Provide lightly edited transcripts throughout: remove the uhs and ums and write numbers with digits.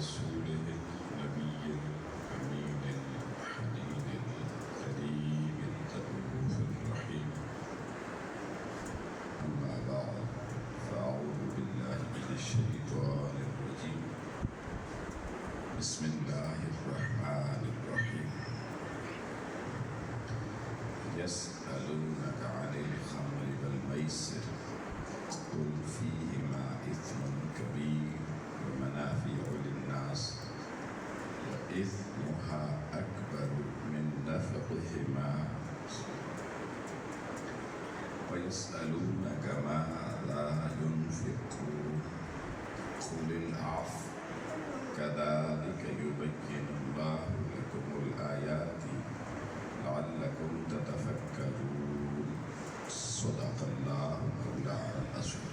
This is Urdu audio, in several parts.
رسوله النبي الأمين الحنين الكريم الرؤوف الرحيم أما بعد فأعوذ بالله من الشيطان الرجيم بسم الله الرحمن الرحيم يسألونك عن الخمر والميسر قل فيهما إثم كبير ومنافع للناس وإثمها أكبر من نفعهما ويسألونك ماذا ينفقون قل العفو كذلك يبين الله لكم الآيات لعلكم تتفكرون صدق الله مولانا العظيم۔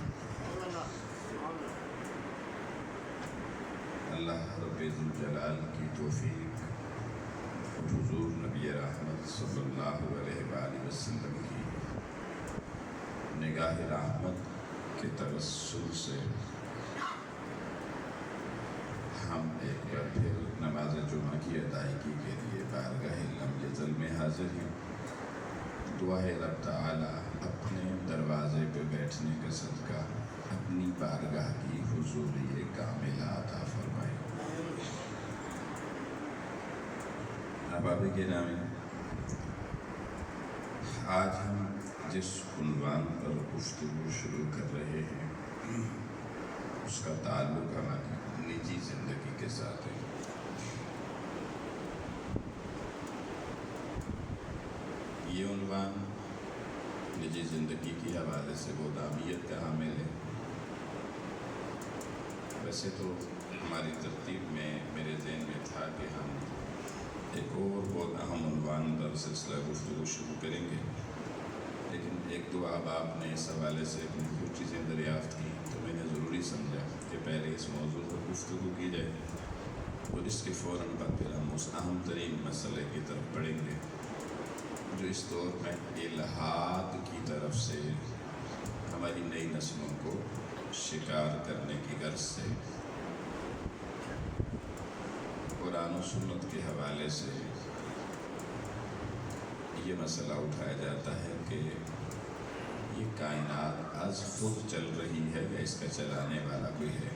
اللہ رب ذوالجلال کی توفیق اور حضور نبی رحمت صلی اللہ علیہ وآلہ وسلم کی نگاہ رحمت کے توسل سے ہم ایک بار پھر نماز جمعہ کی ادائیگی کے لیے بارگاہ لم یزل میں حاضر ہیں۔ دعا ہے رب تعالی اپنے دروازے پہ بیٹھنے کا صدقہ اپنی بارگاہ کی حضوری کاملہ عطا فرمائے۔ احباب گرامی، آج ہم جس عنوان پر گفتگو شروع کر رہے ہیں اس کا تعلق ہماری نجی زندگی کے ساتھ ہے۔ یہ عنوان نجی زندگی کے حوالے سے بہت اہمیت کا حامل ہے۔ ویسے تو ہماری ترتیب میں میرے ذہن میں تھا کہ ہم ایک اور بہت اہم عنوان پر سلسلہ گفتگو شروع کریں گے، لیکن ایک دو احباب نے اس حوالے سے اپنی کچھ چیزیں دریافت کی تو میں نے ضروری سمجھا کہ پہلے اس موضوع پر گفتگو کی جائے اور اس کے فوراً بعد پھر ہم اس اہم ترین مسئلے کی طرف بڑھیں گے جو اس دور میں الحاد کی طرف سے ہماری نئی نسلوں کو شکار کرنے کی غرض سے قرآن و سنت کے حوالے سے یہ مسئلہ اٹھایا جاتا ہے کہ یہ کائنات از خود چل رہی ہے یا اس کا چلانے والا کوئی ہے۔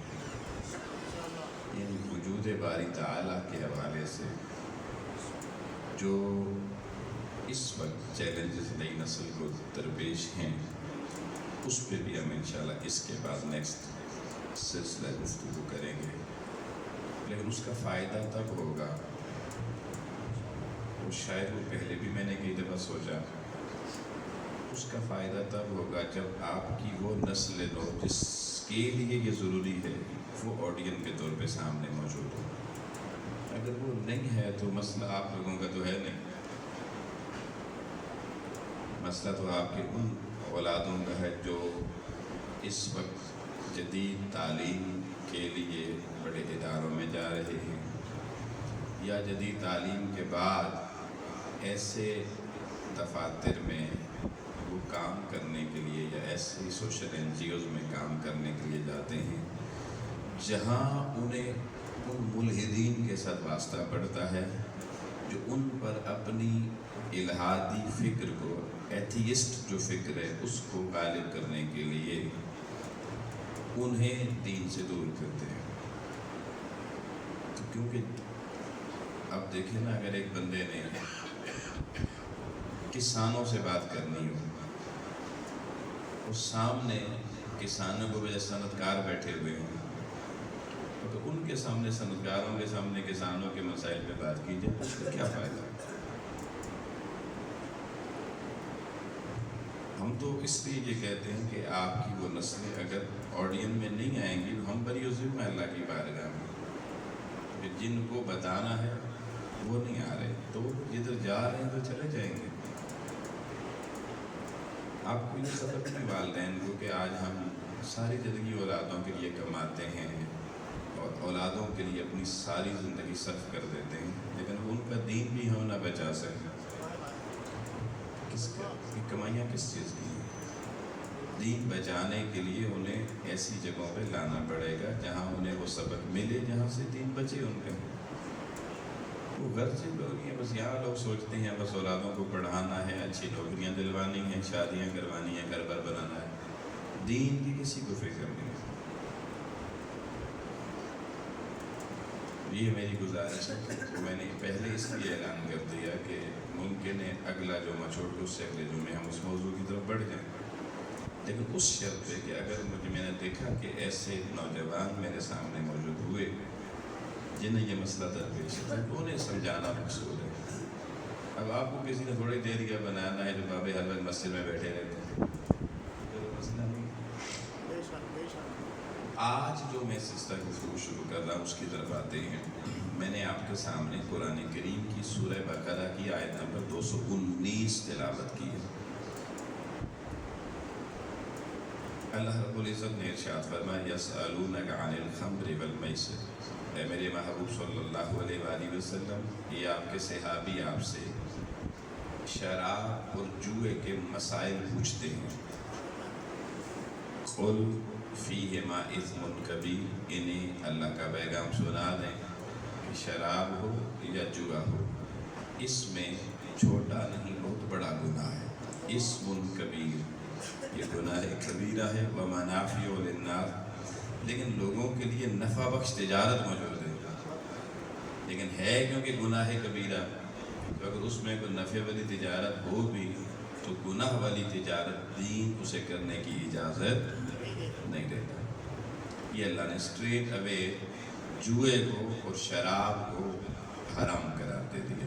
یعنی وجود باری تعالیٰ کے حوالے سے جو اس وقت چیلنجز نئی نسل کو درپیش ہیں اس پہ بھی ہم انشاءاللہ اس کے بعد نیکسٹ سلسلہ گفتگو کریں گے، لیکن اس کا فائدہ تب ہوگا، اور شاید وہ پہلے بھی میں نے کئی دفعہ سوچا، اس کا فائدہ تب ہوگا جب آپ کی وہ نسل لو جس کے لیے یہ ضروری ہے وہ آڈین کے طور پہ سامنے موجود ہو۔ اگر وہ نہیں ہے تو مسئلہ آپ لوگوں کا تو ہے نہیں، مسئلہ تو آپ کے ان اولادوں کا ہے جو اس وقت جدید تعلیم کے لیے بڑے اداروں میں جا رہے ہیں یا جدید تعلیم کے بعد ایسے دفاتر میں وہ کام کرنے کے لیے یا ایسے سوشل NGOs میں کام کرنے کے لیے جاتے ہیں جہاں انہیں ان ملحدین کے ساتھ واسطہ پڑتا ہے جو ان پر اپنی الہادی فکر کو، ایتھیسٹ جو فکر ہے اس کو غالب کرنے کے لیے انہیں دین سے دور کرتے ہیں۔ تو کیونکہ اب دیکھیں نا، اگر ایک بندے نے کسانوں سے بات کرنی ہو، اس سامنے کسانوں کو وجہ صنعتکار بیٹھے ہوئے ہوں، تو ان کے سامنے صنعتکاروں کے سامنے کسانوں کے مسائل پہ بات کی جائے اس کا کیا فائدہ؟ ہم تو اس لیے یہ کہتے ہیں کہ آپ کی وہ نسلیں اگر آڈین میں نہیں آئیں گی ہم بری عظیم اللہ کی بارگاہ میں کہ جن کو بتانا ہے وہ نہیں آ رہے تو جدھر جا رہے ہیں تو چلے جائیں گے۔ آپ کو یہ سبق نہیں والدین کو کہ آج ہم ساری زندگی اولادوں کے لیے کماتے ہیں اور اولادوں کے لیے اپنی ساری زندگی صرف کر دیتے ہیں، لیکن ان کا دین بھی ہم نہ بچا سکیں۔ کس کا یہ کمائیاں کس چیز کی ہیں؟ دین بچانے کے لیے انہیں ایسی جگہوں پہ لانا پڑے گا جہاں انہیں وہ سبق ملے جہاں سے دین بچے ان کا۔ وہ گھر سے لوگ ہیں، بس یہاں لوگ سوچتے ہیں بس اولادوں کو پڑھانا ہے، اچھی نوکریاں دلوانی ہیں، شادیاں کروانی ہیں، گھر بار بنانا ہے، دین کی کسی کو فکر نہیں ہے۔ یہ میری گزارش ہے کہ میں نے پہلے اس لیے اعلان کر دیا کہ ممکن ہے اگلا جو چھوٹ اس سے اگلے جمعے ہم اس موضوع کی طرف بڑھ جائیں، لیکن اس شرط پہ کہ اگر میں نے دیکھا کہ ایسے نوجوان میرے سامنے موجود ہوئے جنہیں یہ مسئلہ درپیش ہے تو انہیں سمجھانا مقصود ہے۔ اب آپ کو کسی نے تھوڑی دیر یہ بنانا ہے جو بابے ہر وقت مسجد میں بیٹھے رہتے ہیں، مسئلہ نہیں۔ آج جو میں سلسلہ گفتگو شروع کر رہا ہوں اس کی طرف آتے ہیں۔ میں نے آپ کے سامنے قرآن کریم کی سورہ بقرہ کی آیت نمبر 219 تلاوت کی ہے۔ اللہ رب العزت نے ارشاد فرمایا یسألونک عن الخمر والمیسر، اے میرے محبوب صلی اللہ علیہ وآلہ وسلم، یہ آپ کے صحابی آپ سے شراب اور جوئے کے مسائل پوچھتے ہیں۔ قل فیہما اثم کبیر، انہیں اللہ کا پیغام سنا دیں کہ شراب ہو یا جوا ہو، اس میں چھوٹا نہیں بہت بڑا گناہ ہے۔ اسم کبیر، یہ گناہ کبیرہ ہے، ومنافع للناس، لیکن لوگوں کے لیے نفع بخش تجارت موجود ہے، لیکن ہے کیونکہ گناہ کبیرہ تو اگر اس میں کوئی نفع والی تجارت ہو بھی تو گناہ والی تجارت دین اسے کرنے کی اجازت نہیں دیتا۔ یہ اللہ نے اسٹریٹ اوے جوئے کو اور شراب کو حرام قرار دے دیا۔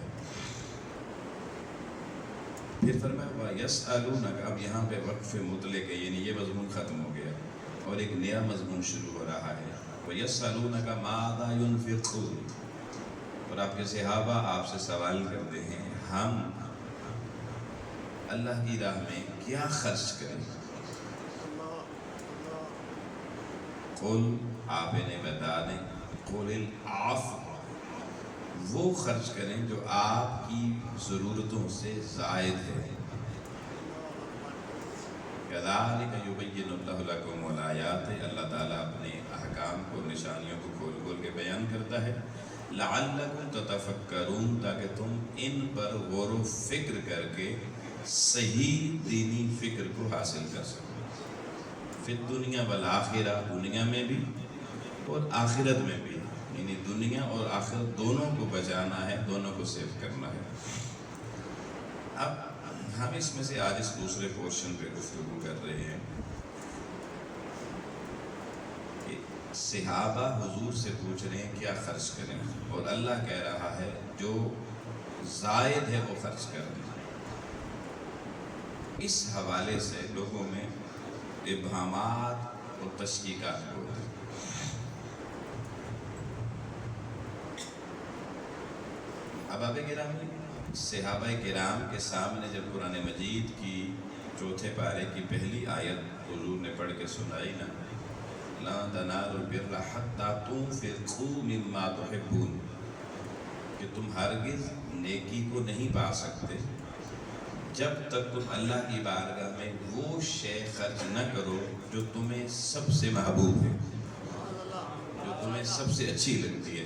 پھر فرمایا یسألونک، اب یہاں پہ وقف مطلق ہے، یعنی یہ مضمون ختم ہو گیا اور ایک نیا مضمون شروع ہو رہا ہے۔ وَيَسْأَلُونَكَ مَاذَا يُنْفِقُونَ، اور آپ کے صحابہ آپ سے سوال کرتے ہیں ہم اللہ کی راہ میں کیا خرچ کریں۔ قل، آپ انہیں بتا دیں، قل العفو، وہ خرچ کریں جو آپ کی ضرورتوں سے زائد ہے۔ كَذَلِكَ يُبَيِّنُ اللَّهُ لَكُمُ الْآيَاتِ، اللہ تعالیٰ اپنے احکام کو، نشانیوں کو کھول کھول کے بیان کرتا ہے۔ لَعَلَّكُمْ تَتَفَكَّرُونَ، تاکہ تم ان پر غور و فکر کر کے صحیح دینی فکر کو حاصل کر سکو۔ فی الدنیا والآخرہ، دنیا میں بھی اور آخرت میں بھی، یعنی دنیا اور آخرت دونوں کو بچانا ہے، دونوں کو سیو کرنا ہے۔ اب ہم اس میں سے آج اس دوسرے پورشن پہ گفتگو کر رہے ہیں کہ صحابہ حضور سے پوچھ رہے ہیں کیا خرچ کریں، اور اللہ کہہ رہا ہے جو زائد ہے وہ خرچ کریں۔ اس حوالے سے لوگوں میں ابہامات اور تشکیکات ہوتے ہیں۔ احباب گرامی، صحابہ کرام کے سامنے جب قرآن مجید کی چوتھے پارے کی پہلی آیت حضور نے پڑھ کے سنائی نا، لا تنالوا البر حتی تنفقوا مما تحبون، کہ تم ہرگز نیکی کو نہیں پا سکتے جب تک تم اللہ کی بارگاہ میں وہ شے خرچ نہ کرو جو تمہیں سب سے محبوب ہے، جو تمہیں سب سے اچھی لگتی ہے۔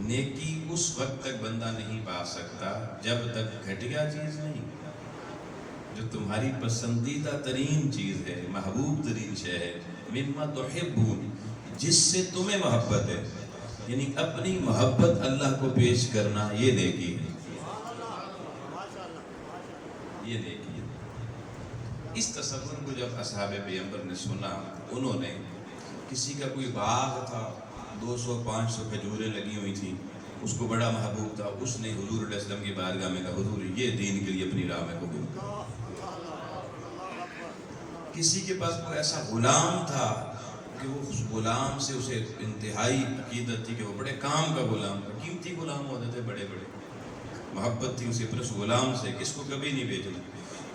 نیکی اس وقت تک بندہ نہیں پا سکتا جب تک گھٹیا چیز نہیں، جو تمہاری پسندیدہ ترین چیز ہے، محبوب ترین شے ہے، مما تحبون، جس سے تمہیں محبت ہے، یعنی اپنی محبت اللہ کو پیش کرنا، یہ نیکی ہے، یہ نیکی ہے۔ اس تصور کو جب اصحاب پیغمبر نے سنا، انہوں نے، کسی کا کوئی باغ تھا، 200-500 کھجوریں لگی ہوئی تھیں، اس کو بڑا محبوب تھا، اس نے حضور علیہ السلام کی بارگاہ میں کہا حضور یہ دین کے لیے اپنی راہ میں قبول۔ کسی کے پاس کوئی ایسا غلام تھا کہ وہ اس غلام سے اسے انتہائی عقیدت تھی کہ وہ بڑے کام کا غلام تھا، قیمتی غلام ہوتے تھے بڑے بڑے، محبت تھی اسے پر اس غلام سے کہ اس کو کبھی نہیں بیچنا،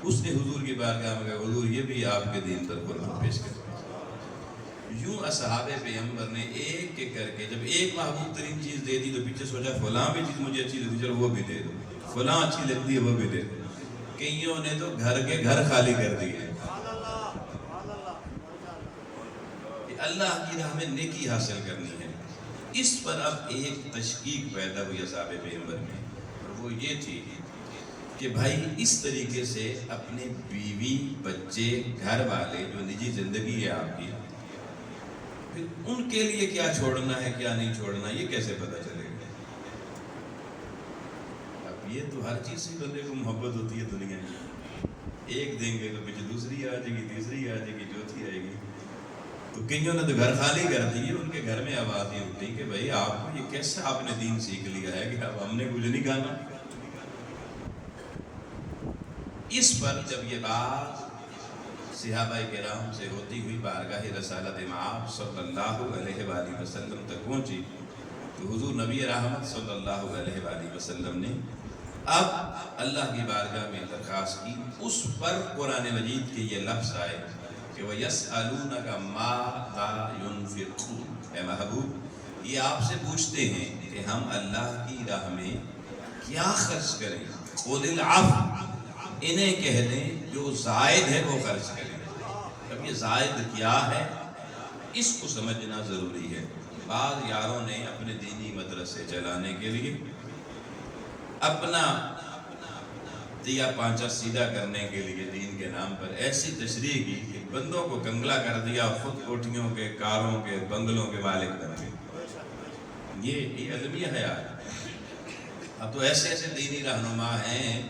اس نے حضور کی بارگاہ میں کہا حضور یہ بھی آپ کے دین پر قربان پیش کر۔ یوں اصحاب پیغمبر نے ایک ایک کر کے جب ایک محبوب ترین چیز دے دی تو پیچھے سوچا فلاں بھی چیز مجھے اچھی لگتی چلو وہ بھی دے دو، فلاں اچھی لگتی ہے وہ بھی دے دو۔ کئیوں نے تو گھر کے گھر خالی کر دیے، کہ اللہ کی راہ میں نیکی حاصل کرنی ہے۔ اس پر اب ایک تشکیک پیدا ہوئی اصحاب پیغمبر میں، اور وہ یہ تھی کہ بھائی اس طریقے سے اپنے بیوی بچے گھر والے جو نجی زندگی ہے آپ کی، پھر ان کے لیے کیا چھوڑنا ہے کیا نہیں چھوڑنا، یہ کیسے پتہ چلے گا؟ اب یہ تو ہر چیز سے بندے کو محبت ہوتی ہے دنیا میں، ایک دیں گے تو پیچھے دوسری آ جائے گی، تیسری آ جائے گی، چوتھی آئے گی۔ تو کئیوں نے تو گھر خالی کر دی، ان کے گھر میں آواز یہ اٹھی کہ بھائی آپ کو یہ کیسے آپ نے دین سیکھ لیا ہے کہ اب ہم نے کچھ نہیں کھانا۔ اس پر جب یہ بات صحابہ کرام سے ہوتی ہوئی بارگاہ رسالت مآب صلی اللہ علیہ وآلہ وسلم تک پہنچی، تو حضور نبی رحمت صلی اللہ علیہ وآلہ وسلم نے اب اللہ کی بارگاہ میں درخواست کی۔ اس پر قرآن مجید کے یہ لفظ آئے کہ وَيَسْأَلُونَكَ مَاذَا يُنْفِقُونَ، اے محبوب یہ آپ سے پوچھتے ہیں کہ ہم اللہ کی راہ میں کیا خرچ کریں، قُلِ الْعَفْوَ، انہیں کہہ دیں جو زائد ہے وہ خرچ کریں۔ اب یہ زائد کیا ہے اس کو سمجھنا ضروری ہے۔ بعض یاروں نے اپنے دینی مدرسے چلانے کے لیے اپنا دیا پانچا سیدھا کرنے کے لیے دین کے نام پر ایسی تشریح کی کہ بندوں کو کنگلا کر دیا، خود کوٹھیوں کے، کاروں کے، بنگلوں کے مالک بن گئے۔ یہ المیہ حیات۔ اب تو ایسے ایسے دینی رہنما ہیں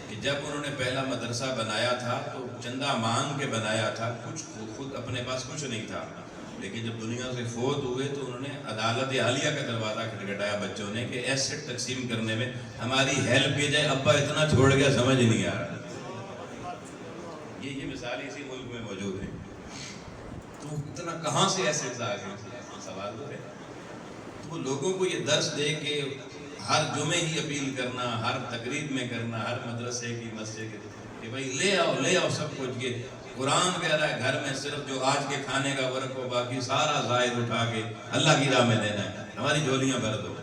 کہ جب انہوں نے پہلا مدرسہ بنایا تھا تو چندہ مانگ کے بنایا تھا، کچھ خود اپنے پاس کچھ نہیں تھا، لیکن جب دنیا سے فوت ہوئے تو انہوں نے عدالت عالیہ کا دروازہ کھٹکھٹایا بچوں نے کہ ایسٹ تقسیم کرنے میں ہماری ہیلپ کی جائے، ابا اتنا چھوڑ گیا سمجھ نہیں آ رہا۔ یہ مثال اسی ملک میں موجود ہے۔ تو اتنا کہاں سے ایسے سوال ہو رہے؟ تو لوگوں کو یہ درس دے کہ ہر جمعے ہی اپیل کرنا، ہر تقریب میں کرنا، ہر مدرسے کی مسجد کی کہ بھائی لے آؤ سب کچھ۔ یہ قرآن کہہ رہا ہے گھر میں صرف جو آج کے کھانے کا ورق ہو، باقی سارا زائد اٹھا کے اللہ کی راہ میں دینا ہے۔ ہماری جھولیاں بھر دو،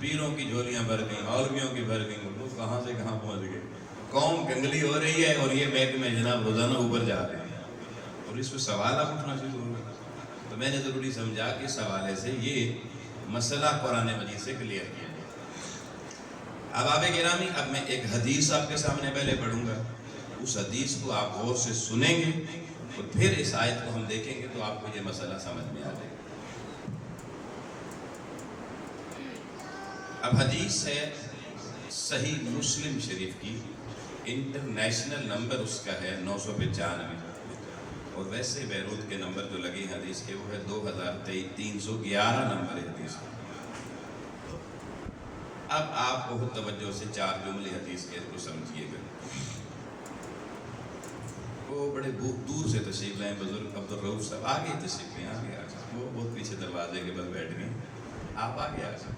پیروں کی جھولیاں بھر گئیں، مولویوں کی بھر گئیں، وہ کہاں سے کہاں پہنچ گئے۔ قوم کنگلی ہو رہی ہے اور یہ بیگ میں جناب روزانہ اوپر جا رہے ہیں، اور اس پہ سوالات اٹھنا شروع ہو گئے۔ تو میں نے ضروری سمجھا کہ اس حوالے سے یہ مسئلہ قرآن مجید سے کلیئر کیا۔ اب آپ گرامی، اب میں ایک حدیث آپ کے سامنے پہلے پڑھوں گا، اس حدیث کو آپ غور سے سنیں گے اور پھر اس آیت کو ہم دیکھیں گے تو آپ کو یہ مسئلہ سمجھ میں آ جائے گا۔ اب حدیث ہے صحیح مسلم شریف کی، انٹرنیشنل نمبر اس کا ہے 995، اور ویسے بیروت کے نمبر جو لگے حدیث کے وہ ہے 2311 نمبر ہے حدیث کا۔ اب آپ بہت توجہ سے 4 جملے حدیث کے کو سمجھیے گا۔ وہ بڑے دور سے تشریف لائیں بزرگ عبدالرؤف صاحب، آگے تشریف لیں، آگے آ جائیں، وہ بہت پیچھے دروازے کے بل بیٹھ گئے، آپ آگے آ جائیں۔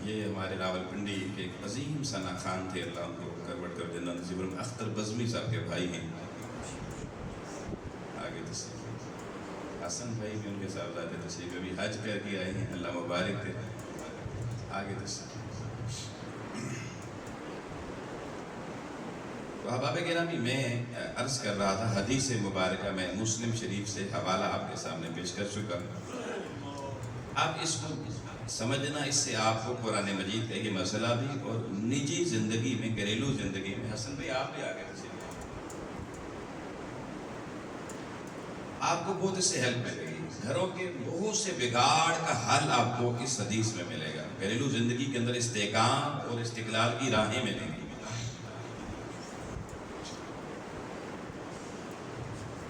یہ ہمارے راول پنڈی کے ایک عظیم ثنا خان تھے، اللہ ان کو کروٹ کر جنت نصیب فرمائے، اختر بزمی صاحب کے بھائی ہیں، آگے تشریف حسن بھائی بھی ان کے صاحبزادے تشریف ابھی حج کر کے آئے ہیں، اللہ مبارک دے، آگے تشریف۔ تو احباب گرامی، میں عرض کر رہا تھا حدیث مبارکہ میں مسلم شریف سے حوالہ آپ کے سامنے پیش کر چکا۔ اب اس کو سمجھنا، اس سے آپ کو قرآن مجید کا یہ مسئلہ بھی اور نجی زندگی میں، گھریلو زندگی میں، حسن بھائی آپ بھی آگے تشریف، آپ کو بہت اس سے ہیلپ ملے گی۔ گھروں کے بہت سے بگاڑ کا حل آپ کو اس حدیث میں ملے گا، گھریلو زندگی کے اندر استحکام اور استقلال کی راہیں ملیں گی۔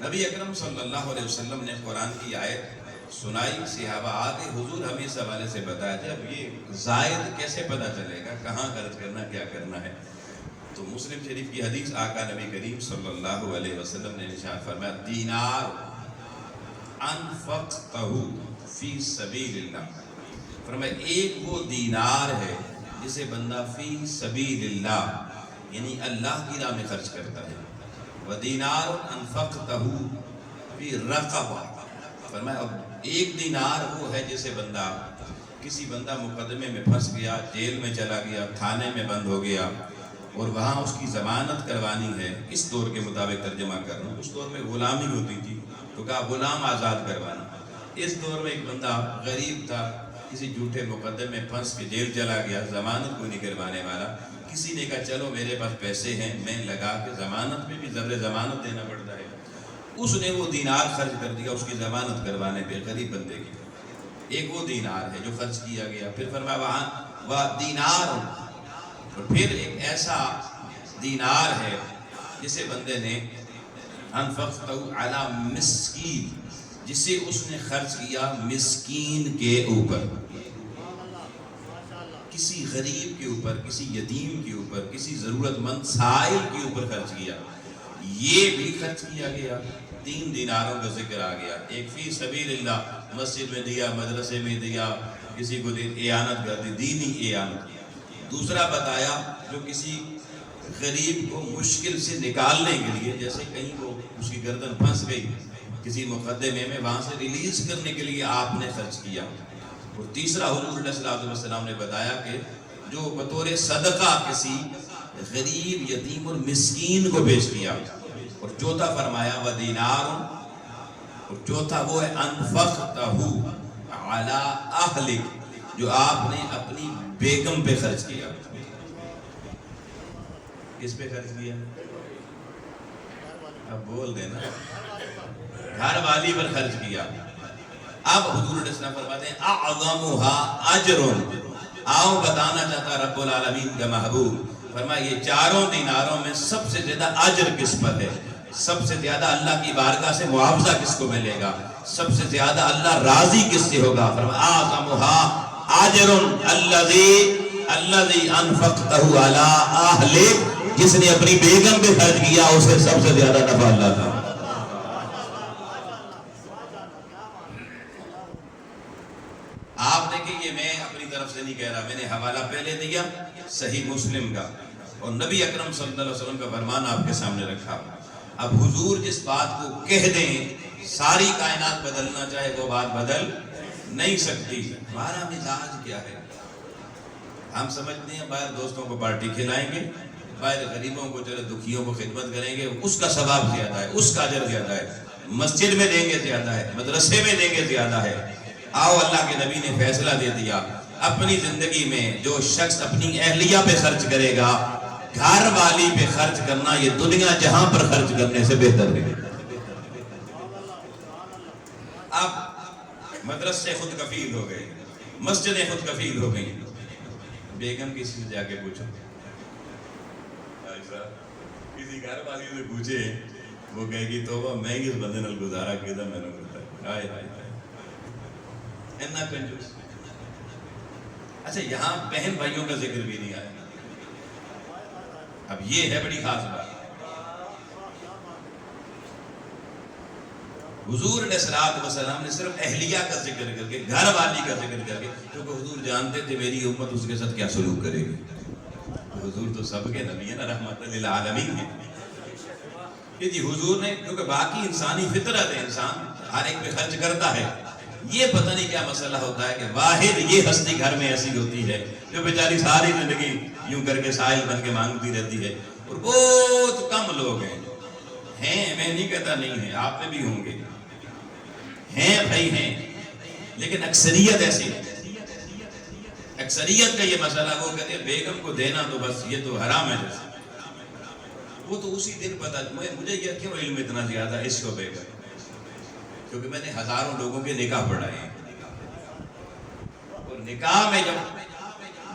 نبی اکرم صلی اللہ علیہ وسلم نے قرآن کی آیت سنائی، صحابہ آگے حضور ہمیں اس حوالے سے بتایا تھا اب یہ زائد کیسے پتہ چلے گا، کہاں خرچ کرنا، کیا کرنا ہے۔ تو مسلم شریف کی حدیث آقا نبی کریم صلی اللہ علیہ وسلم نے ارشاد فرمایا، دینار انفقتہ فی سبیل اللہ، فرمایا ایک وہ دینار ہے جسے بندہ فی سبیل اللہ یعنی اللہ کی راہ میں خرچ کرتا ہے، وَدِينَارٌ أَنفَقْتَهُ فِي رَقَبَةٍ، فرمایا اب ایک دینار وہ ہے جسے کسی بندہ مقدمے میں پھنس گیا، جیل میں چلا گیا، تھانے میں بند ہو گیا، اور وہاں اس کی ضمانت کروانی ہے، اس دور کے مطابق ترجمہ کر رہا ہوں، اس دور میں غلامی ہوتی تھی تو کہا غلام آزاد کروانا۔ اس دور میں ایک بندہ غریب تھا، کسی جھوٹے مقدمے میں پھنس کے جیل چلا گیا، ضمانت کو نہیں کروانے والا، کسی نے کہا چلو میرے پاس پیسے ہیں، میں لگا کے ضمانت میں بھی ذر ضمانت دینا پڑتا ہے، اس نے وہ دینار خرچ کر دیا اس کی ضمانت کروانے پہ، غریب بندے کی۔ ایک وہ دینار ہے جو خرچ کیا گیا، پھر فرمایا وہاں وہ دینار، اور پھر ایک ایسا دینار ہے جسے بندے نے انفقتہ علی مسکین، جسے اس نے خرچ کیا مسکین کے اوپر، کسی غریب کے اوپر، کسی یتیم کے اوپر، کسی ضرورت مند سائل کے اوپر خرچ کیا، یہ بھی خرچ کیا گیا۔ 3 دیناروں کا ذکر آ گیا، ایک فی سبیل اللہ، مسجد میں دیا، مدرسے میں دیا، کسی کو اعانت کر دی، دینی اعانت۔ دوسرا بتایا جو کسی غریب کو مشکل سے نکالنے کے لیے، جیسے کہیں وہ اس کی گردن پھنس گئی کسی مقدمے میں، وہاں سے ریلیز کرنے کے لیے آپ نے خرچ کیا۔ اور تیسرا حضور صلی اللہ علیہ وسلم نے بتایا کہ جو بطور صدقہ کسی غریب، یتیم اور مسکین کو پیش کیا۔ اور چوتھا فرمایا وَدِینَارٌ، اور چوتھا وہ ہے انفقتہ علی اہلک، جو آپ نے اپنی بیگم پہ خرچ کیا۔ کس پہ خرچ کیا؟ اب بول دینا، گھر والی پر خرچ کیا۔ اب حضور علیہ السلام فرماتے ہیں اعظمها اجر، آؤ بتانا چاہتا رب العالمین کا محبوب، فرمایا یہ 4 دیناروں میں سب سے زیادہ اجر کس پر ہے، سب سے زیادہ اللہ کی بارگاہ سے معاوضہ کس کو ملے گا، سب سے زیادہ اللہ راضی کس سے ہوگا؟ فرمایا اعظمها اجر الذی انفقتہ علی اہلک، جس نے اپنی بیگم پہ خرچ کیا اسے سب سے زیادہ نفع اللہ تھا۔ آپ دیکھیں یہ میں اپنی طرف سے نہیں کہہ رہا، میں نے حوالہ پہلے دیا صحیح مسلم کا، اور نبی اکرم صلی اللہ علیہ وسلم کا فرمان آپ کے سامنے رکھا۔ اب حضور جس بات کو کہہ دیں ساری کائنات بدلنا چاہے وہ بات بدل نہیں سکتی۔ ہمارا مزاج کیا ہے؟ ہم سمجھتے ہیں باہر دوستوں کو پارٹی کھلائیں گے، باہر غریبوں کو چلے دکھیوں کو خدمت کریں گے، اس کا ثواب زیادہ ہے، اس کا اجر زیادہ ہے، مسجد میں دیں گے زیادہ ہے، مدرسے میں دیں گے زیادہ ہے۔ آؤ اللہ کے نبی نے فیصلہ دے دیا، اپنی زندگی میں جو شخص اپنی اہلیہ پہ خرچ کرے گا، گھر والی پہ خرچ کرنا یہ دنیا جہاں پر خرچ کرنے سے بہتر ہے۔ اب مدرسے خود کفیل ہو گئے، مسجدیں خود کفیل ہو گئی، بیگم کسی سے جا کے پوچھو، کسی گھر والی سے پوچھے، وہ کہے گی توبہ میں اس بندے نال گزارا کیدا میں نے بتایا، ہائے ہائے اتنا کنجوس۔ اچھا یہاں بہن بھائیوں کا ذکر بھی نہیں آیا، اب یہ ہے بڑی خاص بات۔ حضور علیہ الصلوۃ والسلام نے صرف اہلیہ کا ذکر کر کے، گھر والی کا ذکر کر کے، کیونکہ حضور جانتے تھے میری امت اس کے ساتھ کیا سلوک کرے گی۔ حضور تو سب کے نبی ہیں نا، رحمت للعالمین ہیں۔ کہ جی حضور نے، کیونکہ باقی انسانی فطرت ہے، انسان ہر ایک پہ خرچ کرتا ہے، یہ پتہ نہیں کیا مسئلہ ہوتا ہے کہ واحد یہ ہستی گھر میں ایسی ہوتی ہے جو بیچاری ساری زندگی یوں کر کے سائل بن کے مانگتی رہتی ہے، اور بہت کم لوگ ہیں، میں نہیں کہتا نہیں ہیں، آپ میں بھی ہوں گے، ہیں بھائی ہیں، لیکن اکثریت ایسی ہے۔ اکثریت کا یہ مسئلہ، وہ کہتے ہیں بیگم کو دینا تو بس یہ تو حرام ہے، جیسے وہ تو اسی دن پتہ، مجھے یہ کیوں علم اتنا زیادہ اس شعبے کا، کیونکہ میں نے ہزاروں لوگوں کے نکاح پڑھائے ہیں، اور نکاح میں جب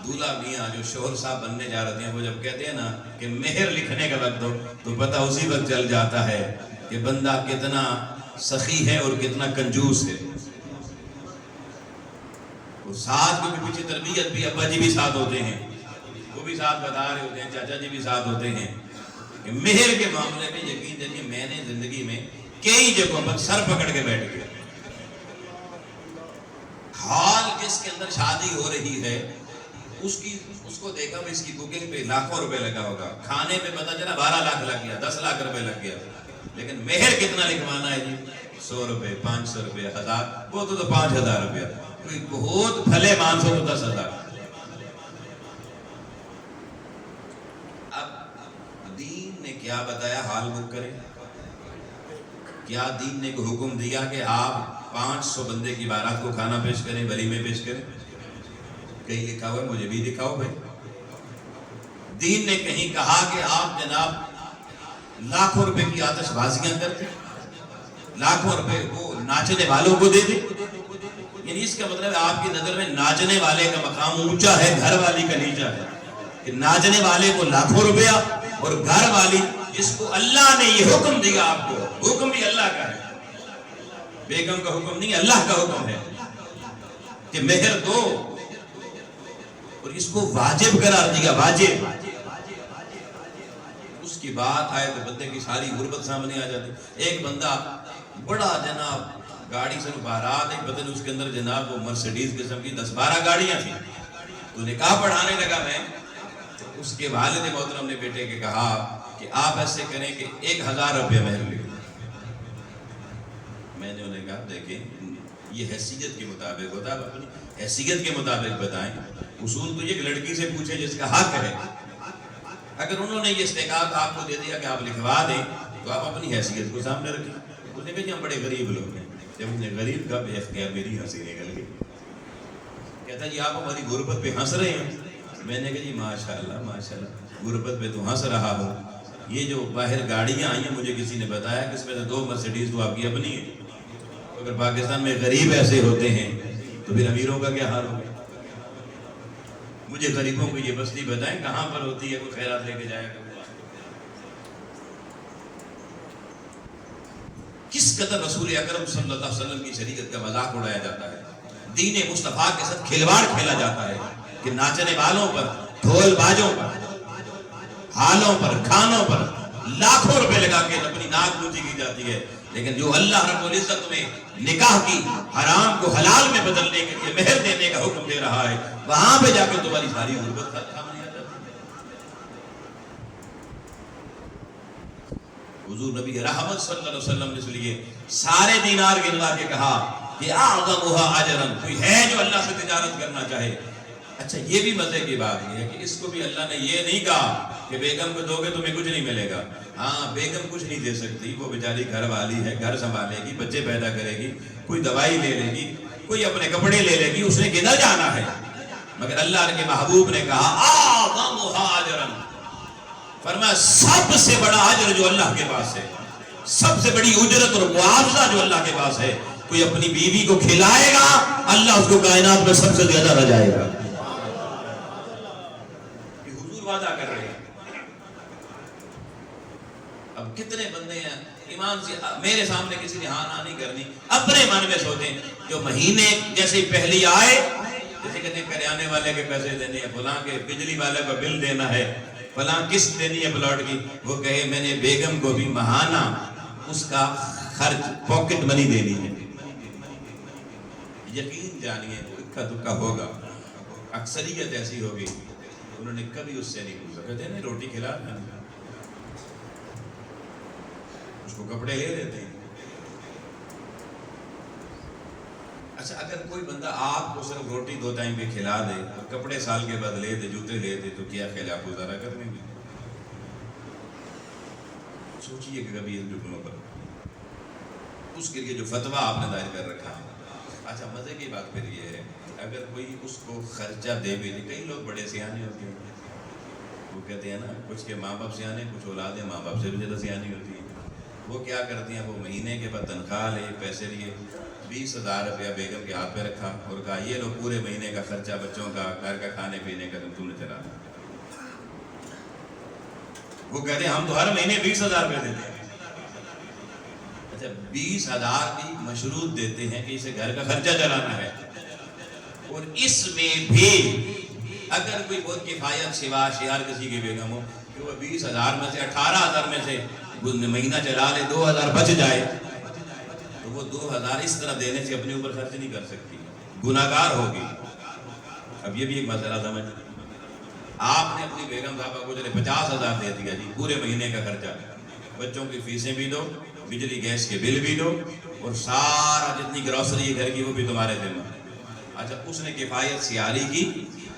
دولہا میاں جو شوہر صاحب بننے جا رہے ہیں، وہ جب کہتے ہیں نا کہ مہر لکھنے کا وقت ہو، تو پتہ اسی وقت چل جاتا ہے کہ بندہ کتنا سخی ہے اور کتنا کنجوس ہے۔ اور ساتھ میں پیچھے تربیت بھی، ابا جی بھی ساتھ ہوتے ہیں، وہ بھی ساتھ بتا رہے ہوتے ہیں، چاچا جی بھی ساتھ ہوتے ہیں، کہ مہر کے معاملے میں یقین جانیے میں نے زندگی میں کئی جگہوں پر سر پکڑ کے بیٹھ گیا۔ حال جس کے اندر شادی ہو رہی ہے اس کو دیکھا اس کی بکنگ پہ لاکھوں روپے لگا ہوگا، کھانے پہ پتہ چلا 12 لاکھ لگ گیا، 10 لاکھ روپے لگ گیا، لیکن مہر کتنا لکھوانا ہے جی؟ 100 روپے، 500 روپے، 1000، وہ تو 5000 روپیہ، کوئی بہت بھلے مانسو تو 10,000۔ اب دین نے کیا بتایا حال بک کریں؟ کیا دین نے کو حکم دیا کہ آپ 500 بندے کی بارات کو کھانا پیش کریں، ولیمے پیش کریں؟ کہیں لکھا ہوا ہے؟ مجھے بھی دکھاؤ بھائی۔ دین نے کہیں کہا کہ آپ جناب لاکھوں روپے کی آتش بازیاں کرتے، لاکھوں روپے وہ ناچنے والوں کو دے دیں؟ یعنی اس کا مطلب آپ کی نظر میں ناچنے والے کا مقام اونچا ہے، گھر والی کا نیچا ہے، کہ ناچنے والے کو لاکھوں روپیہ اور گھر والی جس کو اللہ نے یہ حکم دیا، آپ کو حکم بھی اللہ کا ہے، بیگم کا حکم نہیں، اللہ کا حکم ہے کہ مہر دو، اور اس کو واجب قرار دیا، واجب۔ اس کی بات آئے تو بندے کی ساری غربت سامنے آ جاتی۔ ایک بندہ بڑا جناب گاڑی سے بارات، ایک بدن اس کے اندر جناب وہ مرسیڈیز قسم کی 10-12 گاڑیاں تھیں، تو نکاح پڑھانے لگا میں، اس کے والد محترم نے بیٹے کے کہا کہ آپ ایسے کریں کہ 1000 روپے مہر لیں۔ میں نے انہیں کہا دیکھیں یہ حیثیت کے مطابق ہوتا ہے، آپ اپنی حیثیت کے مطابق بتائیں، اصول تو یہ کہ لڑکی سے پوچھیں جس کا حق ہے۔ اگر انہوں نے یہ استحقاق آپ کو دے دیا کہ آپ لکھوا دیں تو آپ اپنی حیثیت کو سامنے رکھیں۔ انہوں نے کہا جی ہم بڑے غریب لوگ ہیں۔ جب انہیں غریب کا بے اختیار میری ہنسی نکل گئی، کہتا جی آپ ہماری غربت پہ ہنس رہے ہیں۔ میں نے کہا جی ماشاءاللہ ماشاءاللہ، غربت پہ تو ہنس رہا ہوں، یہ جو باہر گاڑیاں آئی ہیں مجھے کسی نے بتایا کہ اس میں سے 2 مرسیڈیز تو آپ کی اپنی ہیں۔ اگر پاکستان میں غریب ایسے ہوتے ہیں تو پھر امیروں کا کیا حال ہوگا؟ مجھے غریبوں کو یہ بستی بتائیں کہاں پر ہوتی ہے، کوئی خیرات لے کے جائے گا؟ کس قدر رسول اکرم صلی اللہ علیہ وسلم کی شریعت کا مذاق اڑایا جاتا ہے، دین مصطفیٰ کے ساتھ کھلواڑ کھیلا جاتا ہے، کہ ناچنے والوں پر، ڈھول باجوں پر، حالوں پر، کھانوں پر لاکھوں روپے لگا کے اپنی ناک اونچی کی جاتی ہے۔ لیکن جو اللہ رب العزت میں نکاح کی حرام کو حلال میں بدلنے کے لیے مہر دینے کا حکم دے رہا ہے، وہاں پہ جا کے تمہاری ساری غربت سامنے آ جاتی ہے۔ حضور نبی رحمت صلی اللہ علیہ وسلم نے اس لیے سارے دینار گنوا کے کہا کہ اعظمها اجرا، کوئی ہے جو اللہ سے تجارت کرنا چاہے۔ اچھا یہ بھی مزے کی بات یہ ہے کہ اس کو بھی اللہ نے یہ نہیں کہا کہ بیگم کو دو گے تمہیں کچھ نہیں ملے گا۔ ہاں بیگم کچھ نہیں دے سکتی، وہ بیچاری گھر والی ہے، گھر سنبھالے گی، بچے پیدا کرے گی، کوئی دوائی لے لے گی، کوئی اپنے کپڑے لے لے گی، اس نے کدھر جانا ہے؟ مگر اللہ کے محبوب نے کہا اعظمها اجرا، فرمایا سب سے بڑا اجر جو اللہ کے پاس ہے، سب سے بڑی اجرت اور معاوضہ جو اللہ کے پاس ہے، کوئی اپنی بیوی کو کھلائے گا اللہ اس کو کائنات میں سب سے زیادہ رجائے گا۔ یہ حضور وعدہ کر رہے ہیں۔ اب کتنے بندے ہیں ایمان سے، میرے سامنے کسی نے ہاں نہ نہیں کرنی، اپنے من میں سوچیں، جو مہینے جیسے پہلی آئے، جیسے کہتے ہیں کریانے والے کے پیسے دینے ہیں، فلاں کے بجلی والے کا بل دینا ہے، فلاں قسط دینی ہے پلاٹ کی، وہ کہے میں نے بیگم کو بھی ماہانہ اس کا خرچ پاکٹ منی دینی ہے، یقین جانیے اکا دکا ہوگا، اکثریت ایسی ہوگی انہوں نے کبھی اس سے نہیں پوچھا، کہتے ہیں روٹی کھلا دیں، اس کو کپڑے لے دیتے ہیں۔ اچھا اگر کوئی بندہ آپ کو صرف روٹی 2 ٹائم پہ کھلا دے، کپڑے سال کے بعد لے دے، جوتے لے دے، تو کیا خیال آپ گزارا کر لیں گے؟ سوچئے کہ کبھی ان جملوں پر اس کے لیے جو فتویٰ آپ نے دائر کر رکھا ہے۔ اچھا مزے کی بات پھر یہ ہے اگر کوئی اس کو خرچہ دے بھی نہیں، کئی لوگ بڑے سیانے ہوتے ہیں، وہ کہتے ہیں نا کچھ کے ماں باپ سیانے، کچھ اولادیں ماں باپ سے بھی زیادہ سیانی ہوتی ہیں، وہ کیا کرتی ہیں، وہ مہینے کے بعد تنخواہ لے، پیسے لیے 20,000 روپیہ بیگم کے ہاتھ پہ رکھا اور کہا یہ لو پورے مہینے کا خرچہ بچوں کا، گھر کا کھانے پینے کا تم نے چلا۔ وہ کہتے ہیں ہم تو ہر مہینے 20,000 روپے دیتے ہیں۔ اچھا 20,000 بھی مشروط دیتے ہیں کہ اسے گھر کا خرچہ چلانا ہے، اور اس میں بھی اگر کوئی بہت کفایت سوا شیار کسی کی بیگم ہو کہ وہ 20,000 میں سے 18,000 میں سے مہینہ چلا لے، 2,000 بچ جائے، تو وہ 2,000 اس طرح دینے سے اپنے اوپر خرچ نہیں کر سکتی، گناہگار ہوگی۔ اب یہ بھی ایک مسئلہ سمجھ، آپ نے اپنی بیگم صاحبہ کو چلے 50,000 دے دیا جی پورے مہینے کا خرچہ، بچوں کی فیسیں بھی دو، بجلی گیس کے بل بھی دو، اور سارا جتنی گروسری ہے گھر کی وہ بھی تمہارے ذمہ۔ اچھا اس نے کفایت سیاری کی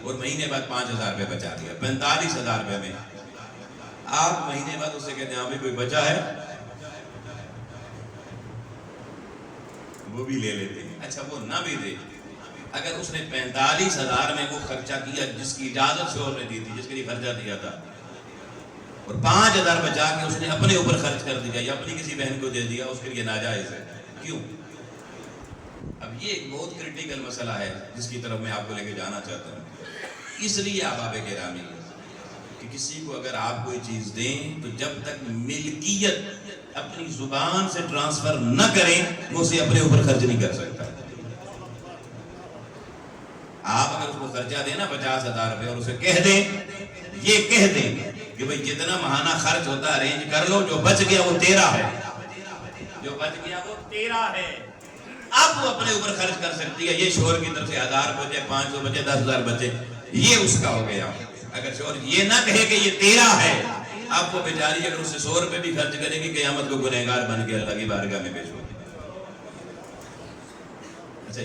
اور مہینے بعد 5,000 روپے بچا دیا، 45,000 روپے میں آپ مہینے بعد اسے کہتے ہیں ہاں بھی کوئی بچا ہے، وہ بھی لے لیتے ہیں۔ اچھا وہ نہ بھی دے، اگر اس نے 45,000 میں وہ خرچہ کیا جس کی اجازت شوہر نے دی تھی، جس کے لیے خرچہ دیا تھا، اور 5,000 بچا کے اس نے اپنے اوپر خرچ کر دیا یا اپنی کسی بہن کو دے دیا، اس کے لیے ناجائز ہے۔ کیوں؟ اب یہ ایک بہت کرٹیکل مسئلہ ہے جس کی طرف میں آپ کو لے کے جانا چاہتا ہوں۔ اس لیے احباب گرامی کہ کسی کو اگر آپ کوئی چیز دیں تو جب تک ملکیت اپنی زبان سے ٹرانسفر نہ کریں وہ اسے اپنے اوپر خرچ نہیں کر سکتا۔ آپ اگر اس کو خرچہ دیں نا 50,000 روپے اور اسے کہہ دیں، یہ کہہ دیں کہ بھئی جتنا ماہانہ خرچ ہوتا ہے ارینج کر لو، جو بچ گیا وہ تیرا ہے، جو بچ گیا وہ تیرا ہے۔ اب وہ اپنے اوپر خرچ کر سکتی ہے، یہ شوہر کی طرف سے 1000 بچے، 500 بچے، 10,000 بچے، یہ اس کا ہو گیا۔ اگر شوہر یہ نہ کہے کہ یہ تیرا ہے، اب وہ بیچاری اگر اس سے 100 روپے بھی خرچ کرے گی قیامت کو گنہگار بن کے اللہ کی بارگاہ میں پیش ہوگی۔ اچھا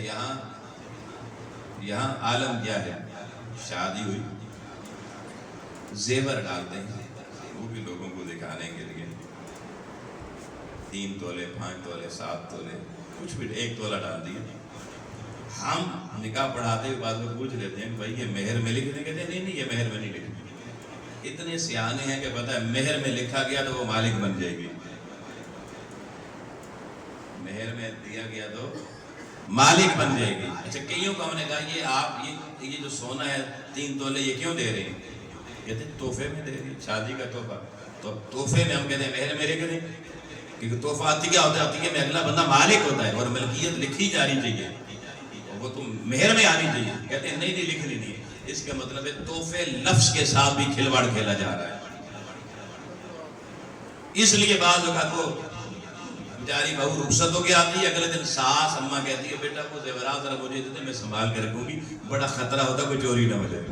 یہاں عالم کیا ہے؟ شادی ہوئی، زیور ڈالتے ہیں وہ بھی لوگوں کو دکھانے کے لیے، 3 تولے، 5 تولے، 7 تولے، کچھ بھی 1 تولہ ڈال دیے۔ ہم نکاح پڑھاتے ہوئے بعد میں پوچھ لیتے ہیں کہ بھائی یہ مہر میں لکھنے، کہتے ہیں نہیں یہ مہر میں نہیں لکھنے۔ اتنے سیانے ہیں کہ پتہ ہے مہر میں لکھا گیا تو وہ مالک بن جائے گی، مہر میں دیا گیا تو مالک بن جائے گی۔ اچھا کئیوں کو ہم نے کہا یہ آپ یہ جو سونا ہے 3 تولے یہ کیوں دے رہے ہیں؟ کہتے ہیں تحفے میں دے رہے ہیں، شادی کا تحفہ۔ تو تحفے میں ہم کہتے ہیں مہر میں لکھ دیں، کیونکہ تحفہ عطیہ ہوتا ہے، عطیہ میں اگلا بندہ مالک ہوتا ہے اور ملکیت لکھی جانی چاہیے، وہ تو مہر میں آنی چاہیے۔ کہتے ہیں نہیں لکھنی نہیں ہے، اس کا مطلب ہے تحفے لفظ کے ساتھ بھی کھلواڑ کھیلا جا رہا ہے۔ اس لیے بعض اوقات وہ بیچاری بہو رخصت ہو کے آتی ہے، اگلے دن ساس اماں کہتی ہے بیٹا وہ زیورات ذرا مجھے دے دے میں سنبھال کے رکھوں گی، بڑا خطرہ ہوتا کوئی چوری نہ ہو جائے۔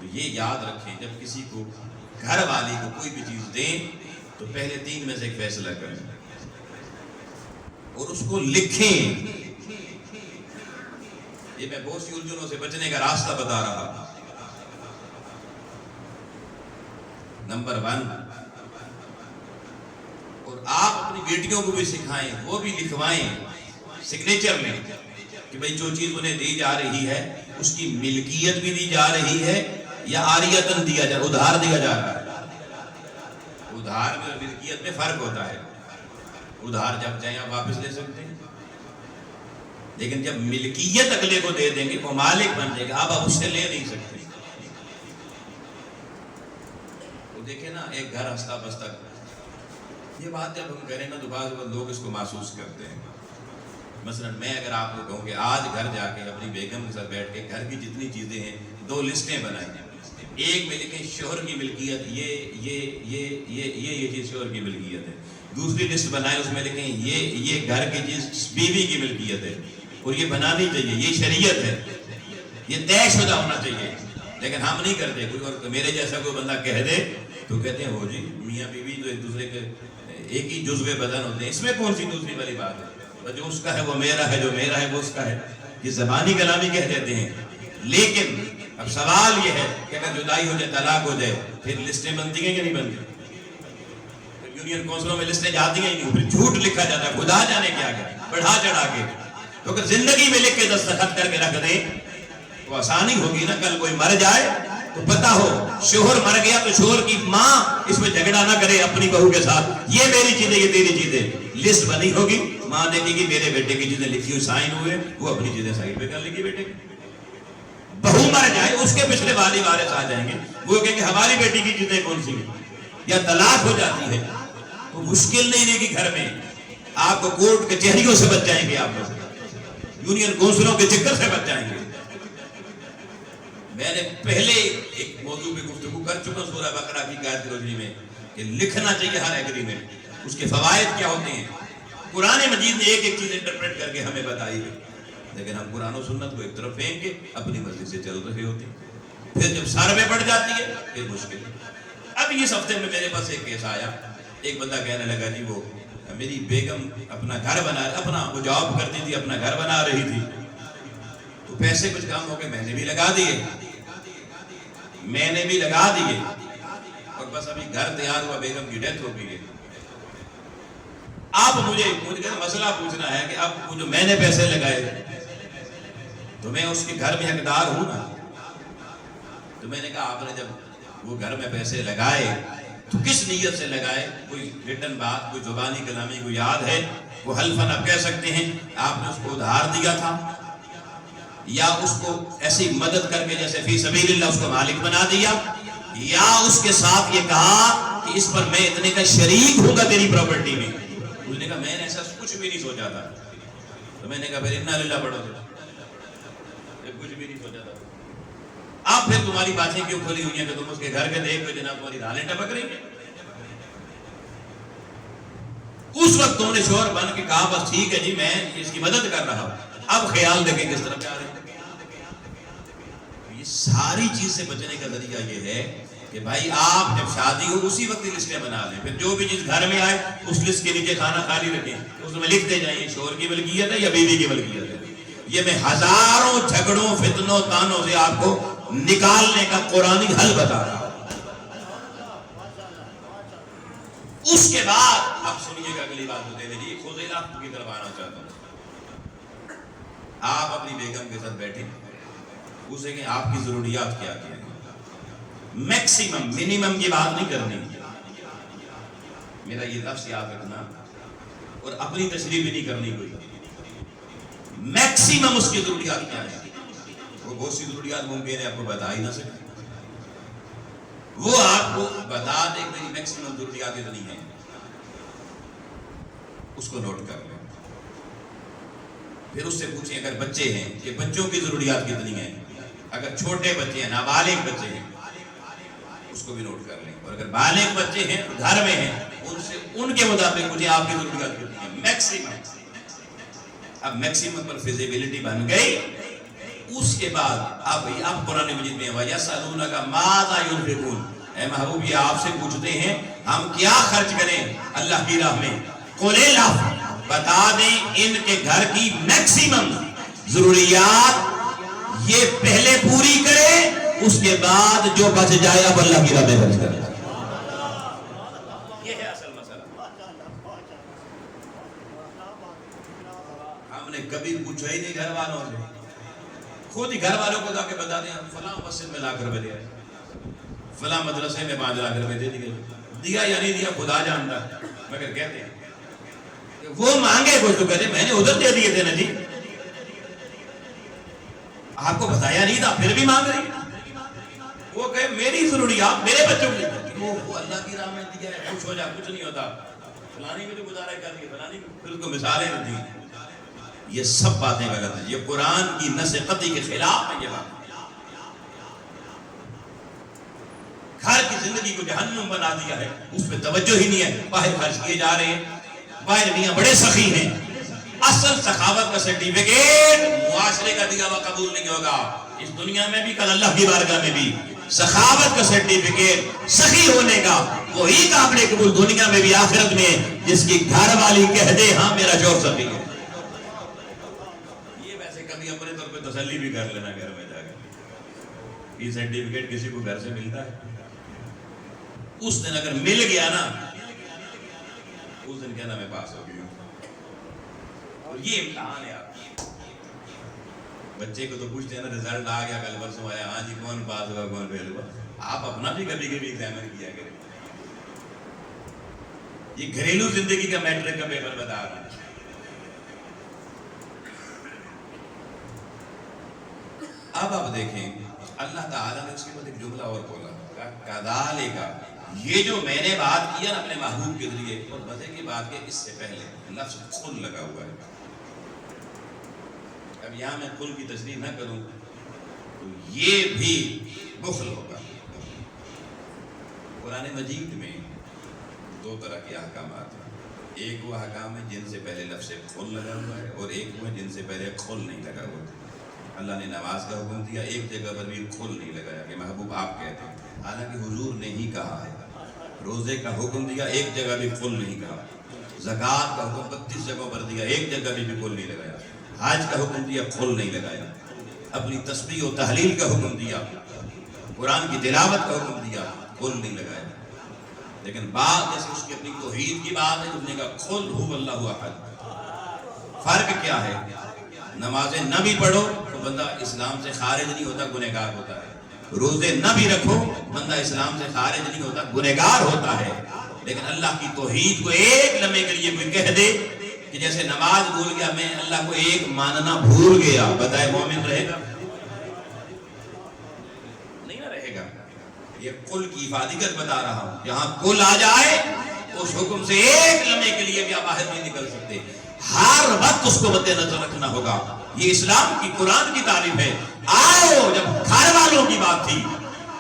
تو یہ یاد رکھیں جب کسی کو گھر والی کو کوئی بھی چیز دیں تو پہلے 3 میں سے ایک فیصلہ کریں اور اس کو لکھیں۔ یہ میں بہت سی الجھنوں سے بچنے کا راستہ بتا رہا ہوں۔ نمبر 1، اور آپ اپنی بیٹیوں کو بھی سکھائیں، وہ بھی لکھوائیں سگنیچر میں کہ بھئی جو چیز انہیں دی جا رہی ہے اس کی ملکیت بھی دی جا رہی ہے یا عاریتاً دیا جا، ادھار دیا جا رہا ہے۔ ادھار میں اور ملکیت میں فرق ہوتا ہے، ادھار جب چاہیں آپ واپس لے سکتے ہیں، لیکن جب ملکیت اگلے کو دے دیں گے وہ مالک بن جائے گا، آپ اس سے لے نہیں سکتے۔ تو دیکھیں نا ایک گھر ہستا بستا، یہ بات جب ہم کریں نا تو بعض لوگ اس کو محسوس کرتے ہیں۔ مثلا میں اگر آپ کو کہوں کہ آج گھر جا کے اپنی بیگم کے ساتھ بیٹھ کے گھر کی جتنی چیزیں ہیں 2 لسٹیں بنائیں، ایک میں لکھیں شوہر کی ملکیت، یہ چیز شوہر کی ملکیت ہے، دوسری لسٹ بنائیں اس میں لکھیں یہ گھر کی چیز بیوی کی ملکیت ہے، اور یہ بنانی چاہیے، یہ شریعت ہے، یہ طے شدہ ہونا چاہیے۔ لیکن ہم نہیں کرتے، کوئی اور میرے جیسا کوئی بندہ کہہ دے تو کہتے ہیں ہو جی میاں بیوی تو ایک دوسرے کے ایک ہی جزو بدن ہوتے ہیں، اس میں کون سی دوسری والی بات ہے؟ جو اس کا ہے وہ میرا ہے، جو میرا ہے وہ اس کا ہے، یہ زبانی کلامی کہہ دیتے ہیں۔ لیکن اب سوال یہ ہے کہ اگر جدائی ہو جائے، طلاق ہو جائے، پھر لسٹیں بنتی ہیں کہ نہیں بنتی؟ یونین کونسلوں میں لسٹیں جاتی ہیں نہیں، پھر جھوٹ لکھا جاتا ہے، خدا جانے کیا ہے، بڑھا چڑھا کے۔ تو اگر زندگی میں لکھ کے دستخط کر کے رکھ دیں تو آسانی ہوگی نا، کل کوئی مر جائے تو پتا ہو شوہر مر گیا تو شوہر کی ماں اس میں جھگڑا نہ کرے اپنی بہو کے ساتھ، یہ میری چیزیں یہ تیری چیزیں، لسٹ بنی ہوگی، ماں دیکھے گی میرے بیٹے کی چیزیں لکھی ہوئی سائن ہوئے، وہ اپنی چیزیں سائڈ پہ کر لے گی بیٹے کی۔ بہو مر جائے اس کے پچھلے والی وارث آ جائیں گے، وہ کہیں گے ہماری بیٹی کی چیزیں کون سی ہیں، یا طلاق ہو جاتی ہے تو مشکل نہیں رہے گی گھر میں، آپ کو کورٹ کچہریوں سے بچ جائیں گے، آپ یونین کونسلوں کے چکر سے بچ جائیں گے۔ میں نے پہلے ایک موضوع پہ گفتگو کر چکا سورہ بقرہ کی آیت کی روشنی میں کہ لکھنا چاہیے ہر ایگریمنٹ، اس کے فوائد کیا ہوتے ہیں۔ قرآن مجید نے ایک ایک چیز انٹرپریٹ کر کے ہمیں بتائی ہے، لیکن ہم قرآن و سنت کو ایک طرف پھینک کے اپنی مرضی سے چل رہے ہوتے ہیں، پھر جب سر میں پڑ جاتی ہے پھر مشکل۔ اب اس ہفتے میں میرے پاس ایک کیس آیا، ایک بندہ کہنے لگا جی وہ میری بیگم اپنا گھر وہ جاب کرتی تھی، اپنا گھر بنا رہی تھی، تو پیسے کچھ کام ہو گئے، میں نے بھی لگا دیے، میں نے بھی لگا دیے اور بس ابھی گھر تیار ہوا، بیگم کی ڈیتھ ہو گئی ہے. آپ مجھے مسئلہ پوچھنا ہے کہ اب وہ جو میں نے پیسے لگائے تو میں اس کے گھر میں حقدار ہوں نا. تو میں نے کہا آپ نے جب وہ گھر میں پیسے لگائے تو کس نیت سے لگائے؟ کوئی ریٹن بات، کوئی زبانی کلامی کو یاد ہے؟ وہ حلفاً آپ کہہ سکتے ہیں آپ نے اس کو ادھار دیا تھا یا اس کو ایسی مدد کر کے جیسے فی سبیل اللہ اس کو مالک بنا دیا، یا اس کے ساتھ یہ کہا کہ اس پر میں اتنے کا شریک ہوں گا تیری پراپرٹی میں. اس نے کہا میں نے ایسا کچھ بھی نہیں سوچا تھا. تو میں نے کہا پھر انا للہ پڑھو تھے، کچھ بھی نہیں سوچا تھا. آپ پھر تمہاری باتیں کیوں کھولی ہوئی ہیں کہ تم اس کے گھر کے دیکھ کے جناب تمہاری دھالیں ٹپک رہی ہیں؟ اس وقت تم نے شوہر بن کے کہا بس ٹھیک ہے جی میں اس کی مدد کر رہا ہوں. اب خیال دیکھیں کس طرح جا رہے ہیں. یہ ساری چیز سے بچنے کا ذریعہ یہ ہے کہ بھائی آپ جب شادی ہو اسی وقت لسٹیں بنا لیں. پھر جو بھی چیز گھر میں آئے اس لسٹ کے نیچے کھانا خالی رکھیں، اس میں لکھتے جائیں یہ شوہر کی ملکیت ہے یا بیوی کی ملکیت ہے. یہ میں ہزاروں جھگڑوں فتنوں تانوں سے آپ کو نکالنے کا قرآنی حل بتا رہا ہوں. اس کے بعد آپ سنیے گا اگلی بات ہوتے ہیں جی فضیلہ کی طرف آنا چاہتا ہوں. آپ اپنی بیگم کے ساتھ بیٹھیں، پوچھیں کہ آپ کی ضروریات کیا کیا ہیں. میکسیمم منیمم کی بات نہیں کرنی، میرا یہ لفظ یاد رکھنا، اور اپنی تشریح بھی نہیں کرنی کوئی. میکسیمم اس کی ضروریات کیا ہے. وہ بہت سی ضروریات ممکن ہے آپ کو بتا ہی نہ سکے، وہ آپ کو بتا دے کہ میکسیمم ضروریات اتنی ہیں، اس کو نوٹ کر لیں. پھر اس سے پوچھیں اگر بچے ہیں کہ بچوں کی ضروریات کتنی ہیں. اگر چھوٹے بچے ہیں، نابالغ بچے ہیں، اس کو بھی نوٹ کر لیں. اور اگر بالغ بچے ہیں گھر میں ہیں ان سے ان کے مطابق مجھے آپ کی ضروریات کتنی ہیں میکسیمم. اب میکسیمم پر فیزیبلٹی بن گئی. اس کے بعد آپ قرآن مجید میں وَيَسْأَلُونَكَ مَاذَا يُنْفِقُونَ، اے محبوب یہ آپ سے پوچھتے ہیں ہم کیا خرچ کریں اللہ کی راہ میں. قُلِ اللَّهُ، بتا دیں ان کے گھر کی میکسیمم ضروریات یہ پہلے پوری کرے، اس کے بعد جو بچ جائے اب اللہ کی راہ میں خرچ کرے. یہ ہے اصل مسئلہ. ہم نے کبھی پوچھا ہی نہیں گھر والوں سے. خود ہی گھر والوں کو جا کے بتا دیں فلاں مسجد میں لاکھ روپے دیا، فلاں مدرسے میں 5 لاکھ روپے دے دیا یا نہیں دیا خدا جانتا. مگر کہتے ہیں وہ مانگے کچھ تو کہتے میں نے ادھر دے دیے تھے نا جی، آپ کو بتایا نہیں تھا پھر بھی مانگ رہی. وہ کہے میری ضروریات میرے بچوں کی، وہ اللہ کی راہ میں دیا ہے خوش ہو جا، کچھ نہیں ہوتا. فلانی میں تو گزارا کر دیا، فلانی پھر اس کو مثالیں دی. یہ سب باتیں غلط ہیں. یہ قرآن کی نص قطعی کے خلاف ہے. یہ بات گھر کی زندگی کو جہنم بنا دیا ہے، اس پہ توجہ ہی نہیں ہے. باہر خرچ کیے جا رہے ہیں، باہر میاں بڑے سخی ہیں. اصل سخاوت کا سرٹیفکیٹ معاشرے کا دیا ہوا قبول نہیں ہوگا، اس دنیا میں بھی کل اللہ کی بارگاہ میں بھی. سخاوت کا سرٹیفکیٹ سخی ہونے کا وہی قابل قبول دنیا میں بھی آخرت میں، جس کی گھر والی کہہ دے ہاں میرا شوہر سخی ہے. یہ ویسے کبھی اپنے طور پہ تسلی بھی کر لینا گھر میں جا کے. یہ سرٹیفکیٹ کسی کو گھر سے ملتا ہے، اس دن اگر مل گیا نا اس دن کہنا میں پاس ہو گئی ہوں. اور یہ امتحان ہے. آپ بچے کو تو پوچھتے ہیں نا رزلٹ آ گیا کل پرسوں آیا، ہاں جی کون پاس ہوا کون فیل ہوا. آپ اپنا بھی کبھی کبھی ایگزامن کیا کریں. یہ گھریلو زندگی کا میٹرک کا پیپر بتا رہا ہے. اب آپ دیکھیں اللہ تعالیٰ نے اس کے بعد ایک جملہ اور بولا کَذَالِکَ، یہ جو میں نے بات کیا اپنے محبوب کے ذریعے. اور مزے کی بات کہ اس سے پہلے لفظ خل لگا ہوا ہے. اب یہاں میں خل کی تشریح نہ کروں تو یہ بھی بخل ہوگا. قرآن مجید میں 2 طرح کے احکامات ہیں. ایک وہ احکام ہے جن سے پہلے لفظ خل لگا ہوا ہے، اور ایک وہ جن سے پہلے خل نہیں لگا ہوا. اللہ نے نماز کا حکم دیا، ایک جگہ پر بھی کھول نہیں لگایا کہ محبوب آپ کہتے ہیں، حالانکہ حضور نے ہی کہا ہے. روزے کا حکم دیا، ایک جگہ بھی کھول نہیں کہا. زکوٰۃ کا حکم 32 جگہوں پر دیا، ایک جگہ بھی کھول نہیں لگایا. حج کا حکم دیا، کھول نہیں لگایا. اپنی تسبیح و تحلیل کا حکم دیا، قرآن کی تلاوت کا حکم دیا، قل نہیں لگایا. لیکن بات جیسے اس کی اپنی توحید کی بات ہے، اس نے کہا قل هو اللہ احد. فرق کیا ہے؟ نمازیں نہ بھی پڑھو تو بندہ اسلام سے خارج نہیں ہوتا، گنہگار ہوتا ہے. روزے نہ بھی رکھو بندہ اسلام سے خارج نہیں ہوتا، گنہگار ہوتا ہے. لیکن اللہ کی توحید کو ایک لمحے کے لیے کوئی کہہ دے کہ جیسے نماز بھول گیا، میں اللہ کو ایک ماننا بھول گیا، بتائے مومن رہے گا؟ نہیں نہ رہے گا. یہ قل کی افادیت بتا رہا ہوں. جہاں قل آ جائے اس حکم سے ایک لمحے کے لیے بھی آپ باہر نہیں نکل سکتے. ہر وقت اس کو مد نظر رکھنا ہوگا. یہ اسلام کی قرآن کی تعلیم ہے. آؤ، جب گھر والوں کی بات تھی،